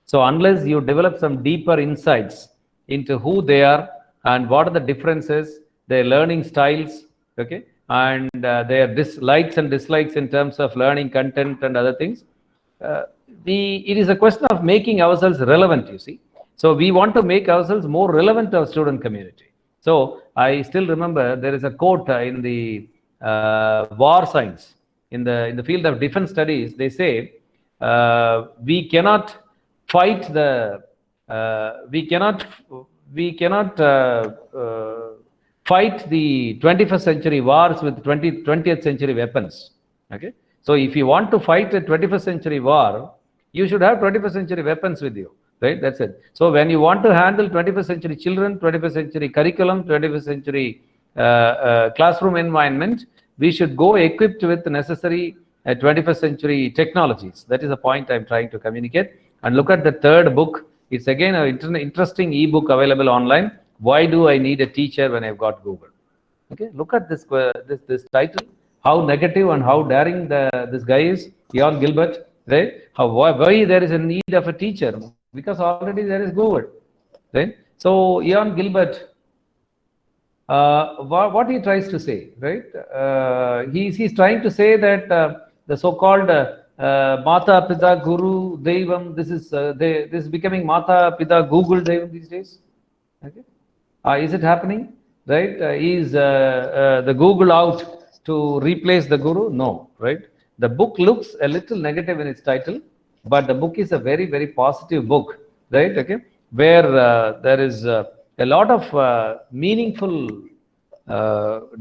B: So unless you develop some deeper insights into who they are and what are the differences, their learning styles, okay, and their likes and dislikes in terms of learning content and other things, it is a question of making ourselves relevant, you see. So we want to make ourselves more relevant to our student community. So I still remember there is a quote in the war science, in the field of defense studies. They say we cannot fight the fight the 21st century wars with 20th century weapons. Okay, so if you want to fight a 21st century war, you should have 21st century weapons with you, right? That's it. So when you want to handle 21st century children, 21st century curriculum, 21st century classroom environment, we should go equipped with necessary 21st century technologies. That is the point I'm trying to communicate. And look at the third book. It's again an interesting ebook available online. Why do I need a teacher when I've got Google? Okay, look at this title. How negative and how daring this guy is, Ian Gilbert, right? Why there is a need of a teacher? Because already there is Google, right? So Ian Gilbert, what he tries to say, right? He's trying to say that the so-called Mata, Pita, Guru, Devam. This is becoming Mata, Pita, Google, Devam these days. Okay. Is it happening? Right? Is the Google out to replace the Guru? No. Right? The book looks a little negative in its title, but the book is a very, very positive book. Right? Okay. Where there is a lot of meaningful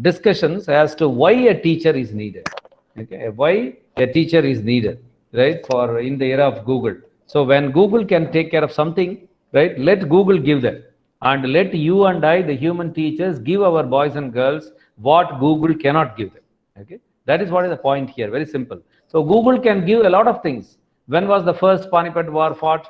B: discussions as to why a teacher is needed. Okay, why a teacher is needed, right? For in the era of Google. So when Google can take care of something, right? Let Google give that, and let you and I, the human teachers, give our boys and girls what Google cannot give them. Okay, that is what is the point here. Very simple. So Google can give a lot of things. When was the first Panipat war fought?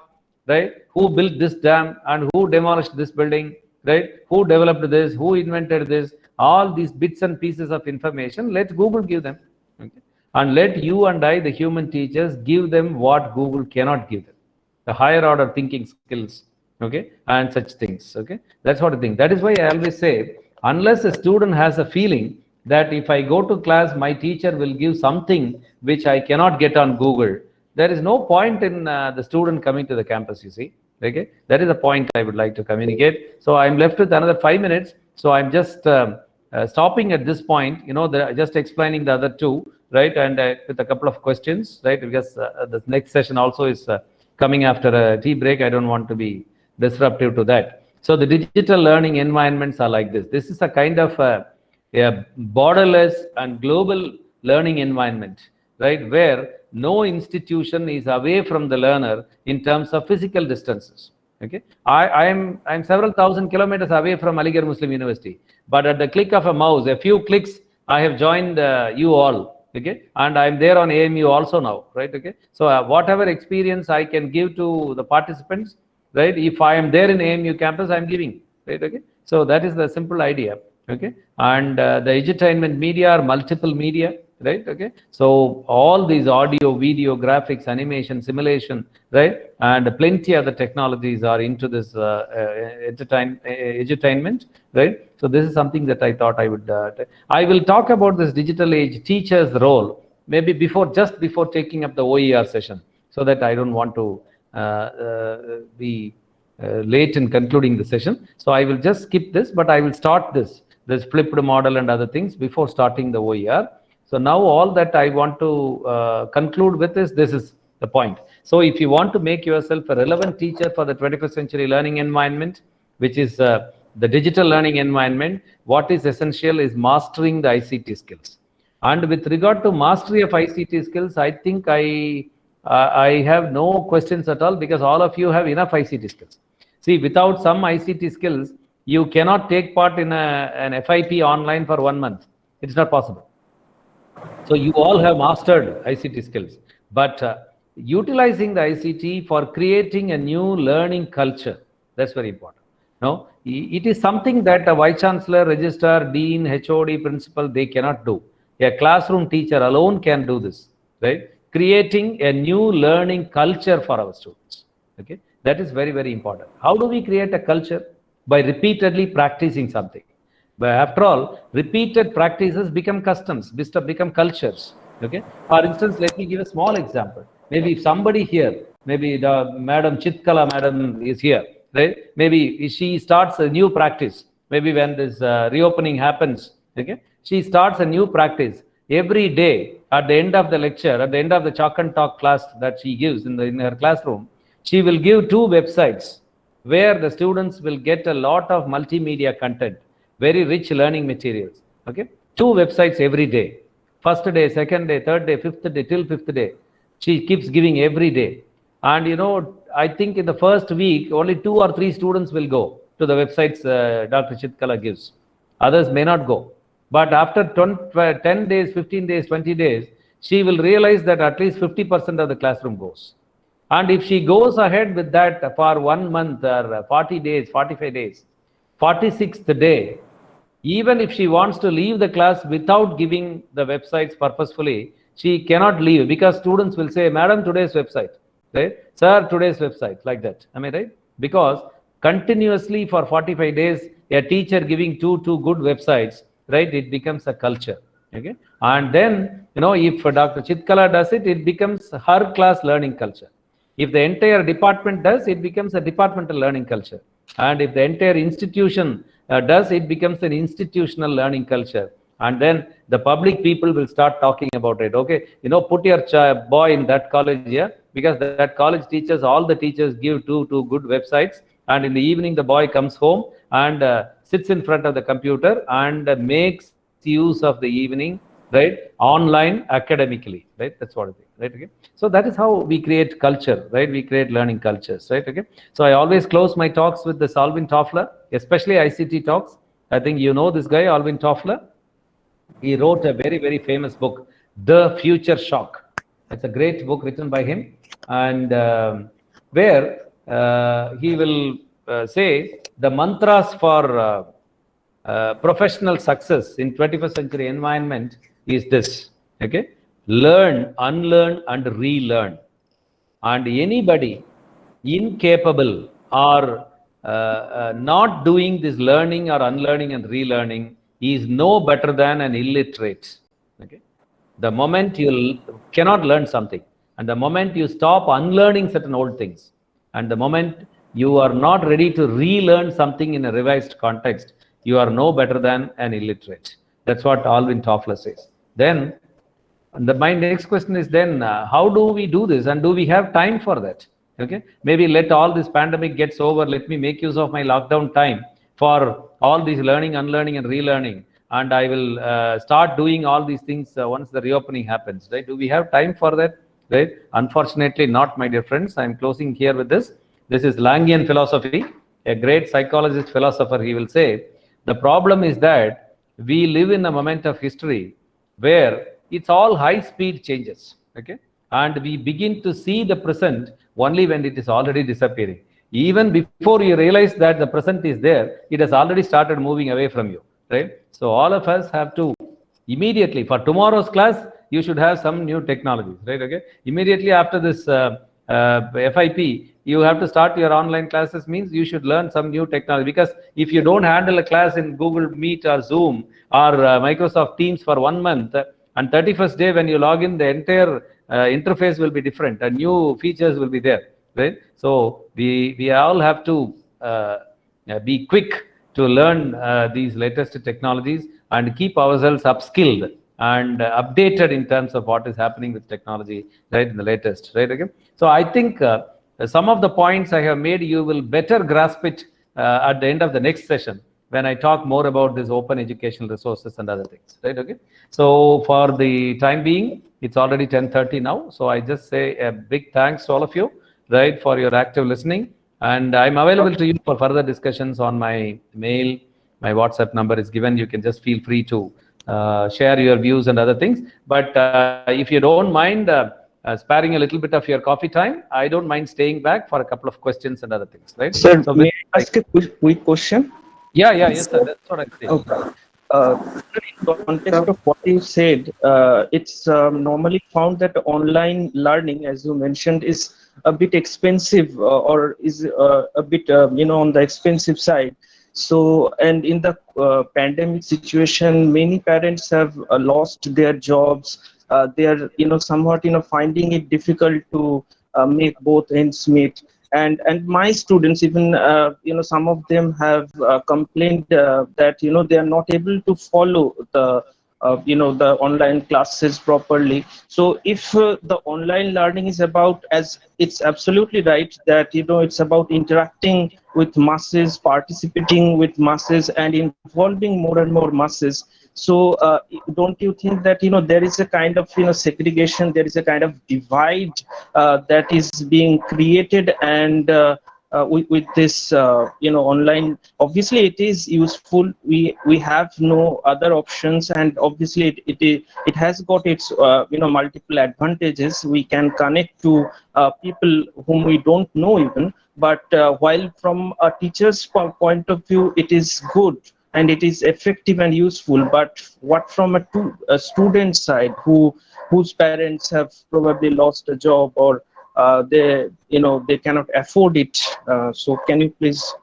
B: Right? Who built this dam and who demolished this building? Right? Who developed this? Who invented this? All these bits and pieces of information, let Google give them. Okay? And let you and I, the human teachers, give them what Google cannot give them. The higher order thinking skills, okay, and such things. Okay, that's what I think. That is why I always say, unless a student has a feeling that if I go to class, my teacher will give something which I cannot get on Google, there is no point in the student coming to the campus, you see. Okay, that is the point I would like to communicate. So I'm left with another 5 minutes. So I'm just stopping at this point, you know, just explaining the other two, right? And with a couple of questions, right? Because the next session also is coming after a tea break. I don't want to be disruptive to that. So the digital learning environments are like this. This is a kind of a borderless and global learning environment, right? Where no institution is away from the learner in terms of physical distances. Okay, I'm several thousand kilometers away from Aligarh Muslim University, but at the click of a mouse, a few clicks, I have joined you all. Okay, and I'm there on AMU also now, right? Okay, so whatever experience I can give to the participants, right? If I am there in AMU campus, I'm giving, right? Okay, so that is the simple idea. Okay, and the edutainment media are multiple media, right? Okay, so all these audio, video, graphics, animation, simulation, right, and plenty other technologies are into this edutainment, right? So this is something that I thought I would I will talk about this digital age teacher's role maybe just before taking up the OER session, so that I don't want to be late in concluding the session. So I will just skip this, but I will start this flipped model and other things before starting the OER. So now all that I want to conclude with is, this is the point. So if you want to make yourself a relevant teacher for the 21st century learning environment, which is the digital learning environment, what is essential is mastering the ICT skills. And with regard to mastery of ICT skills, I think I have no questions at all, because all of you have enough ICT skills. See, without some ICT skills, you cannot take part in an FIP online for 1 month. It's not possible. So you all have mastered ICT skills, but utilizing the ICT for creating a new learning culture, that's very important. No, it is something that a vice chancellor, registrar, dean, HOD, principal, they cannot do. A classroom teacher alone can do this, right? Creating a new learning culture for our students. Okay, that is very, very important. How do we create a culture? By repeatedly practicing something. But after all, repeated practices become customs, become cultures. Okay. For instance, let me give a small example. Maybe if somebody here, maybe the Madam Chitkala Madam is here, right? Maybe she starts a new practice. Maybe when this reopening happens, okay, she starts a new practice every day. At the end of the lecture, at the end of the chalk and talk class that she gives in her classroom, she will give 2 websites where the students will get a lot of multimedia content, very rich learning materials. Okay, 2 websites every day. First day, second day, third day, fifth day, till 5th day. She keeps giving every day. And you know, I think in the first week, only 2 or 3 students will go to the websites Dr. Chitkala gives. Others may not go. But after 10 days, 15 days, 20 days, she will realize that at least 50% of the classroom goes. And if she goes ahead with that for 1 month or 40 days, 45 days, 46th day, even if she wants to leave the class without giving the websites purposefully, she cannot leave, because students will say, Madam, today's website, right? Sir, today's website, like that. Am I right? Because continuously for 45 days, a teacher giving two good websites, right? It becomes a culture. Okay, and then if Dr. Chitkala does it, it becomes her class learning culture. If the entire department does, it becomes a departmental learning culture. And if the entire institution does, it becomes an institutional learning culture. And then the public people will start talking about it. Okay, put your boy in that college here, because that college teachers, all the teachers give two good websites. And in the evening, the boy comes home and sits in front of the computer and makes use of the evening, right, online academically, right? That's what it is, right? Okay, so that is how we create culture, right? We create learning cultures, right? Okay, so I always close my talks with this Alvin Toffler, especially ICT talks. I think you know this guy, Alvin Toffler. He wrote a very famous book, The Future Shock. It's a great book written by him, and where he will say the mantras for professional success in 21st century environment is this. Okay, learn, unlearn, and relearn. And anybody incapable or not doing this learning or unlearning and relearning is no better than an illiterate. Okay, the moment you cannot learn something, and the moment you stop unlearning certain old things, and the moment you are not ready to relearn something in a revised context, you are no better than an illiterate. That's what Alvin Toffler says. Then my next question is then, how do we do this, and do we have time for that? Okay, maybe let all this pandemic gets over, let me make use of my lockdown time for all these learning, unlearning, and relearning, and I will start doing all these things once the reopening happens, right? Do we have time for that, right? Unfortunately not, my dear friends. I'm closing here with this. This is Langian philosophy. A great psychologist, philosopher, he will say, the problem is that we live in a moment of history where it's all high-speed changes, okay? And we begin to see the present only when it is already disappearing. Even before you realize that the present is there, it has already started moving away from you, right? So all of us have to immediately, for tomorrow's class, you should have some new technologies, right? Okay, immediately after this FIP, you have to start your online classes, means you should learn some new technology, because if you don't handle a class in Google Meet or Zoom or Microsoft Teams for 1 month, and 31st day when you log in, the entire interface will be different and new features will be there, right? So we all have to be quick to learn these latest technologies and keep ourselves upskilled and updated in terms of what is happening with technology, right, in the latest, right? Okay, so I think some of the points I have made, you will better grasp it at the end of the next session when I talk more about this open educational resources and other things, right? Okay, so for the time being, it's already 10:30 now, so I just say a big thanks to all of you, right, for your active listening, and I'm available to you for further discussions on my mail. My WhatsApp number is given. You can just feel free to share your views and other things. But if you don't mind sparing a little bit of your coffee time, I don't mind staying back for a couple of questions and other things, right?
E: Sir,
B: so
E: may I ask a quick question?
B: Yes, sir. That's what I say.
E: Okay. In context of what you said, it's normally found that online learning, as you mentioned, is a bit expensive or is a bit, on the expensive side. So, and in the pandemic situation, many parents have lost their jobs. They are, somewhat, finding it difficult to make both ends meet. And my students, even some of them have complained that they are not able to follow the the online classes properly. So if the online learning is about, as it's absolutely right that it's about interacting with masses, participating with masses, and involving more and more masses. So don't you think that there is a kind of segregation, there is a kind of divide that is being created, and with this online, obviously it is useful. We have no other options, and obviously it has got its multiple advantages. We can connect to people whom we don't know even, but while from a teacher's point of view it is good and it is effective and useful, but what from a student side whose parents have probably lost a job, or they cannot afford it, so can you please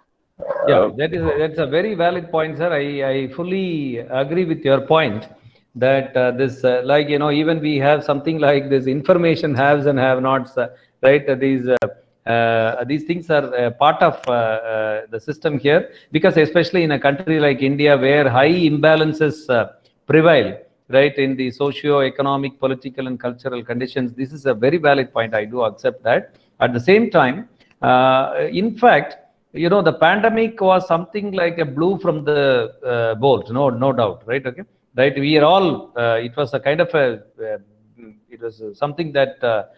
B: that's a very valid point, sir. I fully agree with your point. that this like even we have something like this information haves and have nots, right? These things are part of the system here, because especially in a country like India where high imbalances prevail, right, in the socio-economic, political and cultural conditions. This is a very valid point. I do accept that. At the same time, in fact, the pandemic was something like a blue from the bolt, no doubt, right? Okay, right. We are all. It was a kind of a. It was something that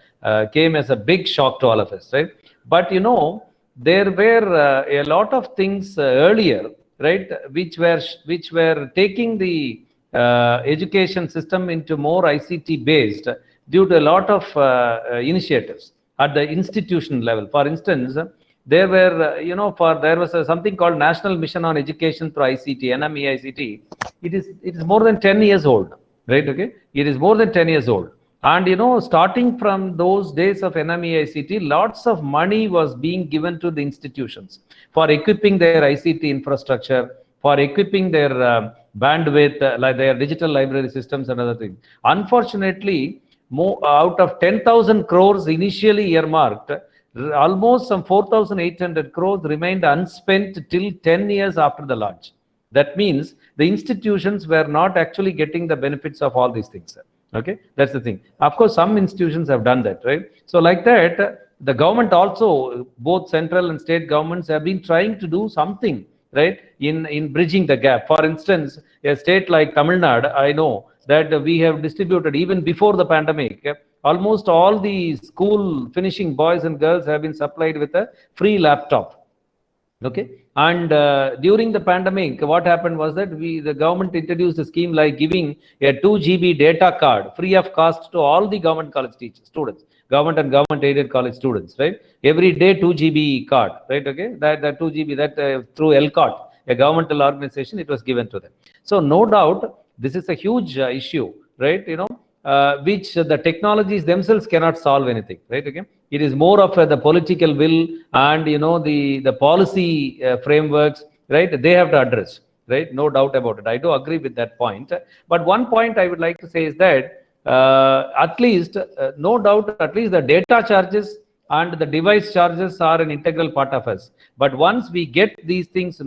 B: came as a big shock to all of us, right? But there were a lot of things earlier, right, which were taking the education system into more ICT based due to a lot of initiatives at the institution level. For instance, there were, there was something called National Mission on Education through ICT, NMEICT. It is more than 10 years old, right? Okay, it is more than 10 years old. And starting from those days of NMEICT, lots of money was being given to the institutions for equipping their ICT infrastructure, for equipping their bandwidth, like their digital library systems and other things. Unfortunately, out of 10,000 crores initially earmarked, almost some 4,800 crores remained unspent till 10 years after the launch. That means the institutions were not actually getting the benefits of all these things. Okay, that's the thing. Of course, some institutions have done that, right? So like that, the government also, both central and state governments have been trying to do something, right, in bridging the gap. For instance, a state like Tamil Nadu, I know that we have distributed, even before the pandemic, almost all the school finishing boys and girls have been supplied with a free laptop. Okay, and during the pandemic, what happened was that the government introduced a scheme like giving a 2 GB data card free of cost to all the government college students, government and government aided college students, right? Every day 2 GB card, right? Okay, that 2 GB that through LCOT, a governmental organization, it was given to them. So no doubt, this is a huge issue, right? Which the technologies themselves cannot solve anything, right? Okay, it is more of the political will and the policy frameworks, right? They have to address, right? No doubt about it. I do agree with that point. But one point I would like to say is that at least, no doubt, at least the data charges and the device charges are an integral part of us. But once we get these things,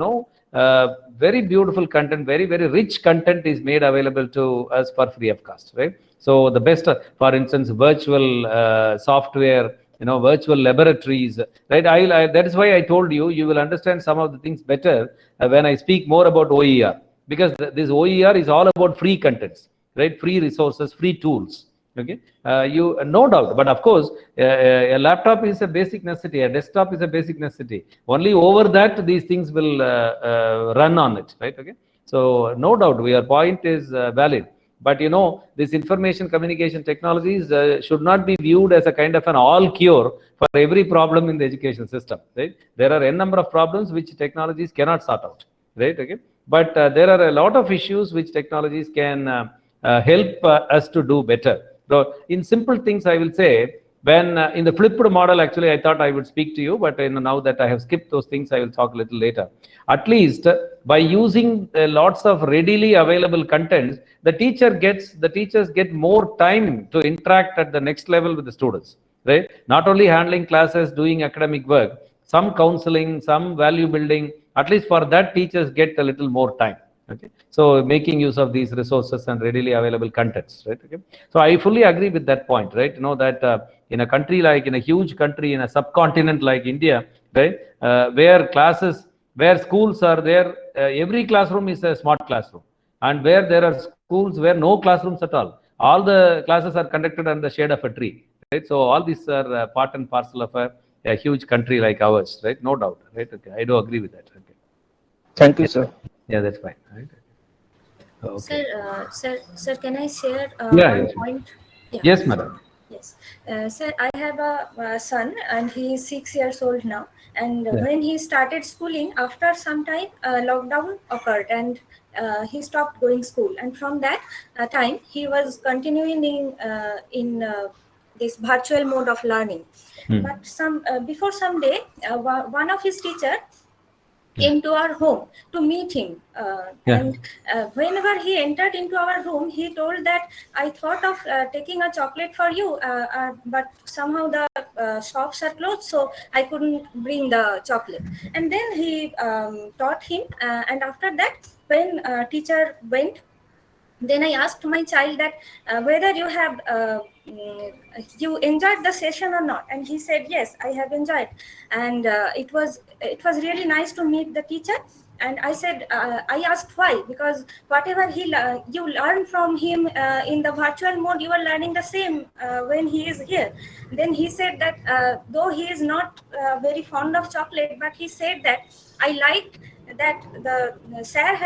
B: very beautiful content, very, very rich content is made available to us for free of cost, right? So the best, for instance, virtual software, virtual laboratories, right? That is why I told you, you will understand some of the things better when I speak more about OER, because this OER is all about free contents, right? Free resources, free tools. Okay, no doubt. But of course, a laptop is a basic necessity. A desktop is a basic necessity. Only over that these things will run on it, right? Okay. So no doubt, your point is valid. But this information communication technologies should not be viewed as a kind of an all cure for every problem in the education system, right? There are a number of problems which technologies cannot sort out, right? Okay. But there are a lot of issues which technologies can help us to do better. So in simple things, I will say, when in the flipped model, actually, I thought I would speak to you, but now that I have skipped those things, I will talk a little later. At least by using lots of readily available contents, the teachers get more time to interact at the next level with the students, right? Not only handling classes, doing academic work, some counseling, some value building, at least for that, teachers get a little more time. Okay, so making use of these resources and readily available contents, right? Okay, so I fully agree with that point, right? That in a country like, in a huge country, in a subcontinent like India, right, where schools are there, every classroom is a smart classroom, and where there are schools where no classrooms at all the classes are conducted under the shade of a tree, right? So all these are part and parcel of a huge country like ours, right? No doubt, right? Okay, I do agree with that. Okay.
E: Thank you, sir.
B: Yeah, that's fine. Right? Okay.
G: Sir, can I share
B: one
G: point? Yeah.
B: Yes, madam.
G: Yes, sir, I have a son and he is 6 years old now. And when he started schooling, after some time, lockdown occurred and he stopped going school. And from that time, he was continuing in this virtual mode of learning. But before some day, one of his teacher came to our home to meet him. And whenever he entered into our room, he told that I thought of taking a chocolate for you, but somehow the shops are closed, so I couldn't bring the chocolate. And then he taught him, and after that, when teacher went, then I asked my child that whether you have you enjoyed the session or not, and he said yes, I have enjoyed, and it was really nice to meet the teacher. And I said, I asked why, because whatever you learn from him in the virtual mode, you are learning the same when he is here. Then he said that though he is not very fond of chocolate, but he said that I liked that the sir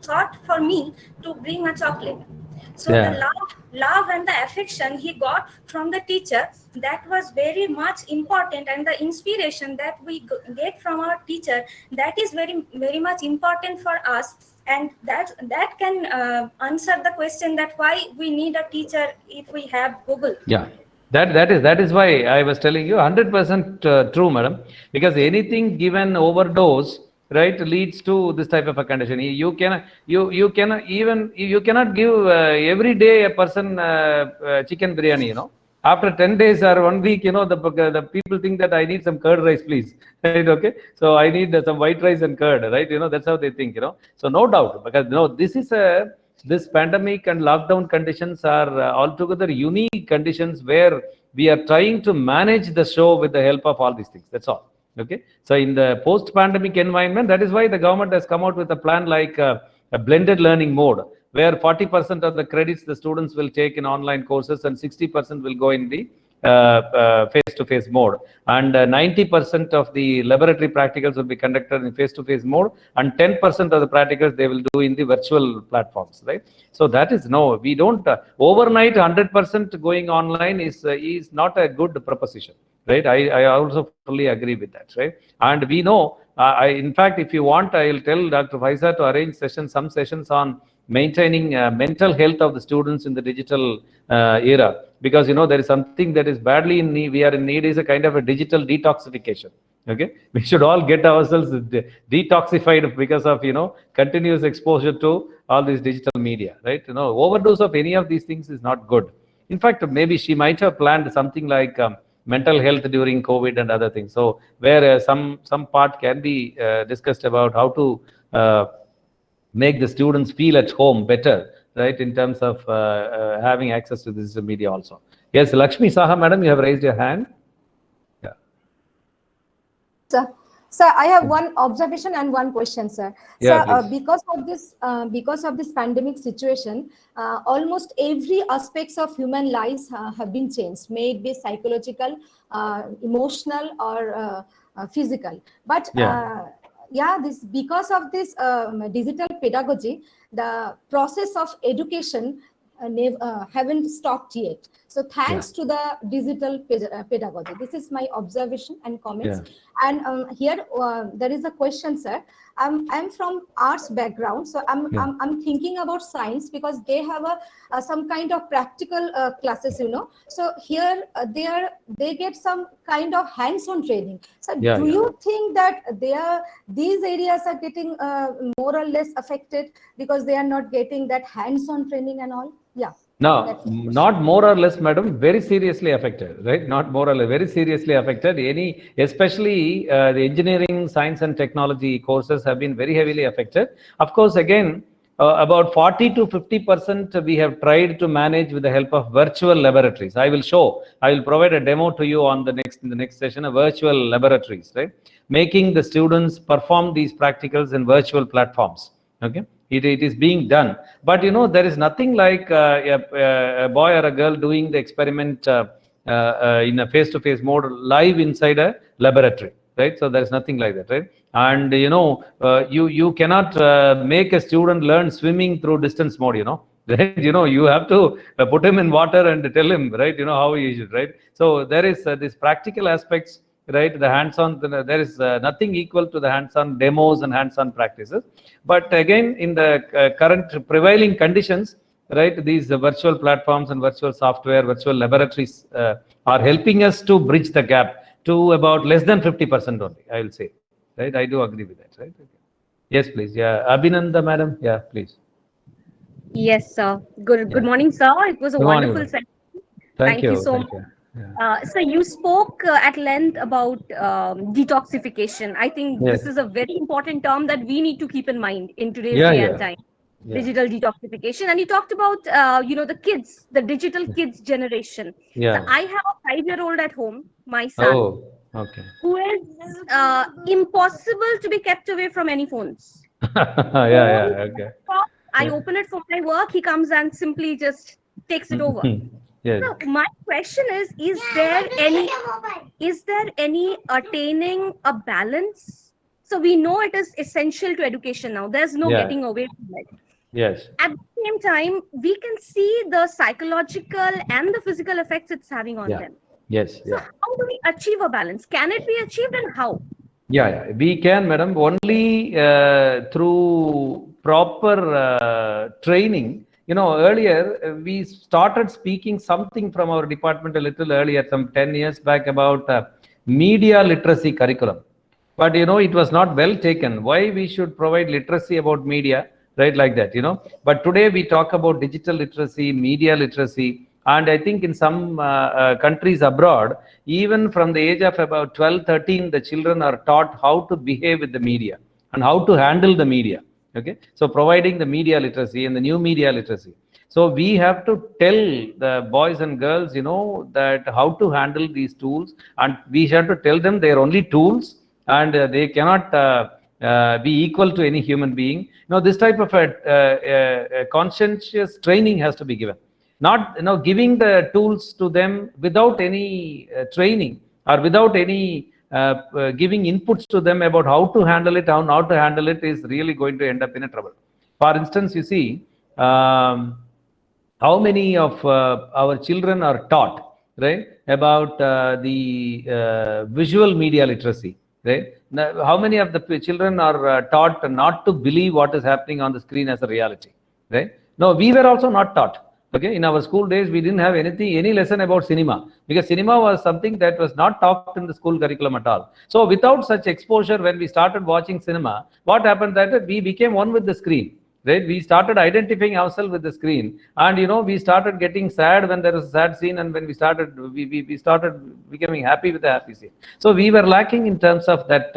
G: thought for me to bring a chocolate. So the love and the affection he got from the teacher, that was very much important, and the inspiration that we get from our teacher, that is very, very much important for us. And that can answer the question that why we need a teacher if we have Google.
B: Yeah. That is why I was telling you 100% true, madam, because anything given overdose, right, leads to this type of a condition. You cannot give every day a person chicken biryani, you know. After 10 days or 1 week, you know, the people think that I need some curd rice, please. Right? Okay. So I need some white rice and curd, right? You know, that's how they think, you know. So no doubt, because this pandemic and lockdown conditions are altogether unique conditions where we are trying to manage the show with the help of all these things. That's all. Okay. So in the post-pandemic environment, that is why the government has come out with a plan like a blended learning mode, where 40% of the credits the students will take in online courses and 60% will go in the face-to-face mode, and 90% of the laboratory practicals will be conducted in face-to-face mode, and 10% of the practicals they will do in the virtual platforms, right? So that is we don't overnight 100% going online is not a good proposition, right? I also fully agree with that, right? And we know, in fact, if you want, I will tell Dr. Faiza to arrange some sessions on maintaining mental health of the students in the digital era, because you know there is something that is badly in need. We are in need is a kind of a digital detoxification. Okay, we should all get ourselves detoxified because of continuous exposure to all this digital media, right? Overdose of any of these things is not good. In fact, maybe she might have planned something like mental health during COVID and other things. So where some part can be discussed about how to make the students feel at home better, right, in terms of having access to this media also. Yes, Lakshmi Saha, madam, you have raised your hand. Yeah.
H: Sir, I have one observation and one question, sir.
B: Yeah,
H: sir, because of this pandemic situation, almost every aspects of human lives have been changed, may it be psychological, emotional, or physical. But because of this digital pedagogy, the process of education haven't stopped yet. So thanks to the digital pedagogy. This is my observation and comments. Yeah. And here there is a question, sir. I'm from arts background, so I'm thinking about science because they have some kind of practical classes, So here they get some kind of hands-on training. So do you think that these areas are getting more or less affected because they are not getting that hands-on training and all? Yeah.
B: No, not more or less, madam, very seriously affected, right? Not more or less, very seriously affected. Especially the engineering, science and technology courses have been very heavily affected. Of course, again, about 40 to 50% we have tried to manage with the help of virtual laboratories. I will provide a demo to you in the next session of virtual laboratories, right? Making the students perform these practicals in virtual platforms, okay? It is being done, but there is nothing like a boy or a girl doing the experiment in a face-to-face mode live inside a laboratory, right? So there is nothing like that, right? And you cannot make a student learn swimming through distance mode, right? You have to put him in water and tell him, right? How he should, right? So there is this practical aspects, right? The hands-on, there is nothing equal to the hands-on demos and hands-on practices. But again, in the current prevailing conditions, right, these virtual platforms and virtual software, virtual laboratories are helping us to bridge the gap to about less than 50% only, I will say. right? I do agree with that, right? Okay. Yes, please. Yeah, Abhinanda, madam. Yeah, please.
I: Yes, sir. Good
B: Yeah.
I: morning, sir. It was a
B: Good morning,
I: wonderful
B: madam.
I: session.
B: Thank you.
I: so
B: Thank
I: much.
B: you. Yeah.
I: So you spoke at length about detoxification. I think
B: Yes.
I: this is a very important term that we need to keep in mind in today's
B: Yeah,
I: day
B: yeah.
I: and time.
B: Yeah.
I: Digital detoxification. And you talked about, the kids, the digital kids generation.
B: Yeah.
I: So I have a 5-year-old at home, my son,
B: Oh, okay.
I: who is impossible to be kept away from any phones.
B: Yeah, okay.
I: I
B: Yeah.
I: open it for my work. He comes and simply just takes it over.
B: Yes.
I: So my question is there any attaining a balance? So we know it is essential to education now. There's no
B: Yeah.
I: getting away from it.
B: Yes.
I: At the same time, we can see the psychological and the physical effects it's having on
B: Yeah.
I: them.
B: Yes.
I: So
B: Yeah.
I: how do we achieve a balance? Can it be achieved, and how?
B: Yeah, we can, madam, only through proper training. Earlier we started speaking something from our department a little earlier, some 10 years back, about media literacy curriculum. But, it was not well taken. Why we should provide literacy about media, right, like that, But today we talk about digital literacy, media literacy. And I think in some countries abroad, even from the age of about 12, 13, the children are taught how to behave with the media and how to handle the media. Okay, so providing the media literacy and the new media literacy. So we have to tell the boys and girls, that how to handle these tools, and we have to tell them they are only tools, and they cannot be equal to any human being. This type of a conscientious training has to be given. Not giving the tools to them without any training, or without any giving inputs to them about how to handle it, how not to handle it, is really going to end up in a trouble. For instance, you see, how many of our children are taught, right, about the visual media literacy, right? Now, how many of the children are taught not to believe what is happening on the screen as a reality, right? No, we were also not taught. Okay, in our school days, we didn't have any lesson about cinema, because cinema was something that was not taught in the school curriculum at all. So without such exposure, when we started watching cinema, what happened that we became one with the screen, right? We started identifying ourselves with the screen, and we started getting sad when there was a sad scene, and when we started becoming happy with the happy scene. So we were lacking in terms of that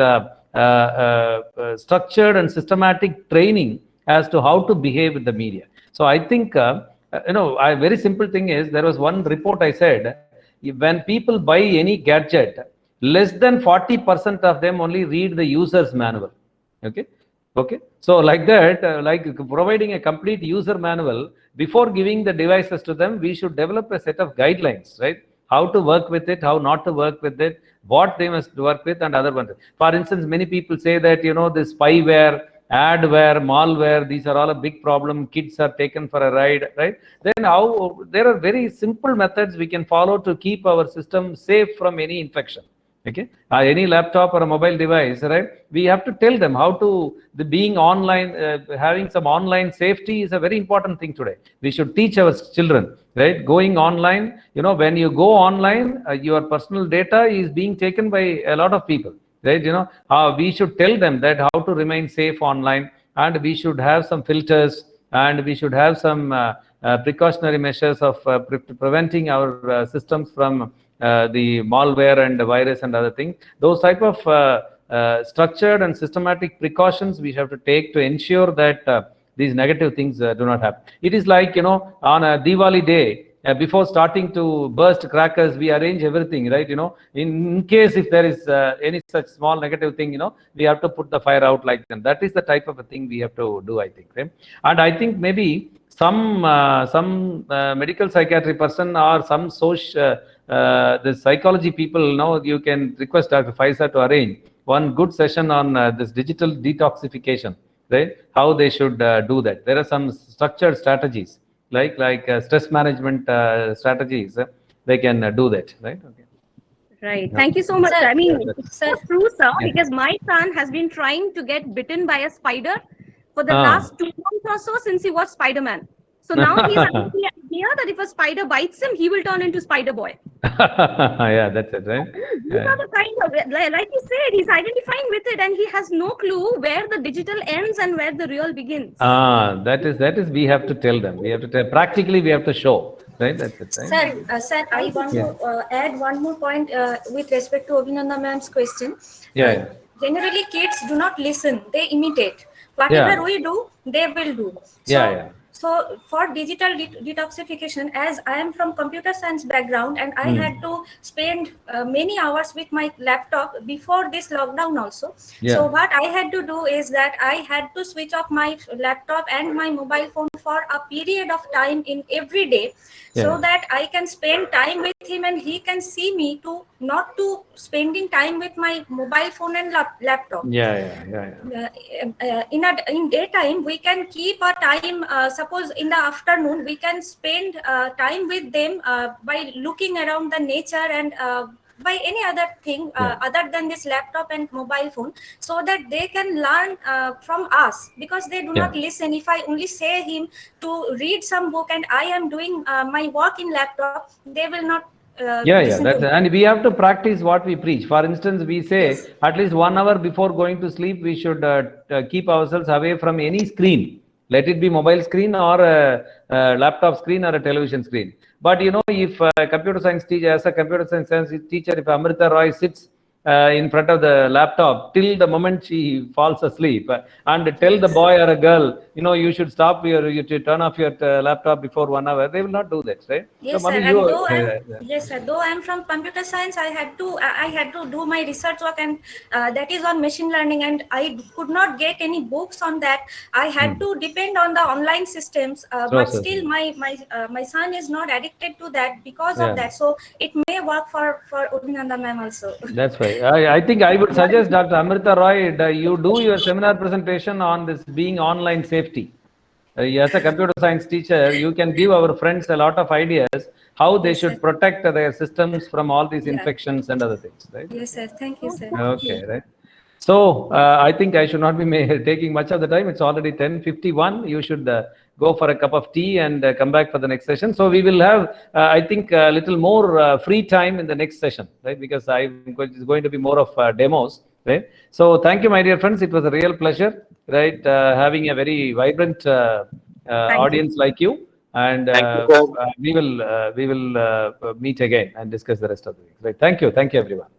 B: structured and systematic training as to how to behave with the media. So I think a very simple thing is, there was one report I said, when people buy any gadget, less than 40% of them only read the user's manual. Okay. So like that, like providing a complete user manual, before giving the devices to them, we should develop a set of guidelines, right? How to work with it, how not to work with it, what they must work with, and other ones. For instance, many people say that, this spyware, adware, malware, these are all a big problem. Kids are taken for a ride, right? Then there are very simple methods we can follow to keep our system safe from any infection. Okay, any laptop or a mobile device, right? We have to tell them how to, being online, having some online safety is a very important thing today. We should teach our children, right? Going online, when you go online, your personal data is being taken by a lot of people, right? We should tell them that how to remain safe online, and we should have some filters, and we should have some precautionary measures of preventing our systems from the malware and the virus and other things. Those type of structured and systematic precautions we have to take to ensure that these negative things do not happen. It is like, on a Diwali day, before starting to burst crackers, we arrange everything, right? In case if there is any such small negative thing, we have to put the fire out like that. That is the type of a thing we have to do, I think, right? And I think maybe some medical psychiatry person, or some social the psychology people, you can request Dr. Faiza to arrange one good session on this digital detoxification, right? How they should do that. There are some structured strategies, like stress management strategies. They can do that, right? Okay.
I: Right.
B: Yeah.
I: Thank you so much.
G: Sir,
I: I mean,
B: Yes,
I: it's so true, sir,
B: Yeah.
I: because my son has been trying to get bitten by a spider for the
B: Ah.
I: last 2 months or so, since he was Spider-Man. So now he's under the idea that if a spider bites him, he will turn into Spider-Boy.
B: Yeah, that's it, right?
I: These are the kind of, like you said, he's identifying with it and he has no clue where the digital ends and where the real begins.
B: That is, we have to tell them. We have to tell, practically, we have to show, right? That's it, right?
G: Sir, I want to add one more point with respect to Abhinanda ma'am's question.
B: Yeah.
G: Generally, kids do not listen; they imitate. Whatever we do, they will do. So, So for digital detoxification, as I am from computer science background and I had to spend many hours with my laptop before this lockdown also. So what I had to do is that I had to switch off my laptop and my mobile phone for a period of time in every day, so that I can spend time with him and he can see me to not to spending time with my mobile phone and laptop. In daytime we can keep a time, suppose in the afternoon we can spend time with them by looking around the nature and by any other thing other than this laptop and mobile phone, so that they can learn from us, because they do not listen. If I only say him to read some book and I am doing my work in laptop, they will not
B: that's and we have to practice what we preach. For instance, we say at least 1 hour before going to sleep, we should keep ourselves away from any screen. Let it be mobile screen or a laptop screen or a television screen. But you know, if a computer science teacher, as a computer science teacher, if Amrita Roy sits in front of the laptop till the moment she falls asleep and tell the boy or a girl, you know, you should stop you to turn off your laptop before 1 hour, they will not do that, right?
G: Yes,
B: so,
G: sir. Yes, sir. Though I'm from computer science, I had to do my research work, and that is on machine learning, and I could not get any books on that. I had to depend on the online systems, but still my son is not addicted to that because of that. So it may work for Abhinanda ma'am also.
B: That's right. I think I would suggest, Dr. Amrita Roy, you do your seminar presentation on this being online safety. As a computer science teacher, you can give our friends a lot of ideas how they should protect their systems from all these infections and other things, right?
G: Yes, sir. Thank you, sir.
B: Okay, right. So I think I should not be taking much of the time. It's already 10:51. You should go for a cup of tea and come back for the next session. So we will have, I think, a little more free time in the next session, right? Because it's going to be more of demos, right? So thank you, my dear friends. It was a real pleasure, right? Having a very vibrant audience like you. And we will meet again and discuss the rest of the week. Right? Thank you, everyone.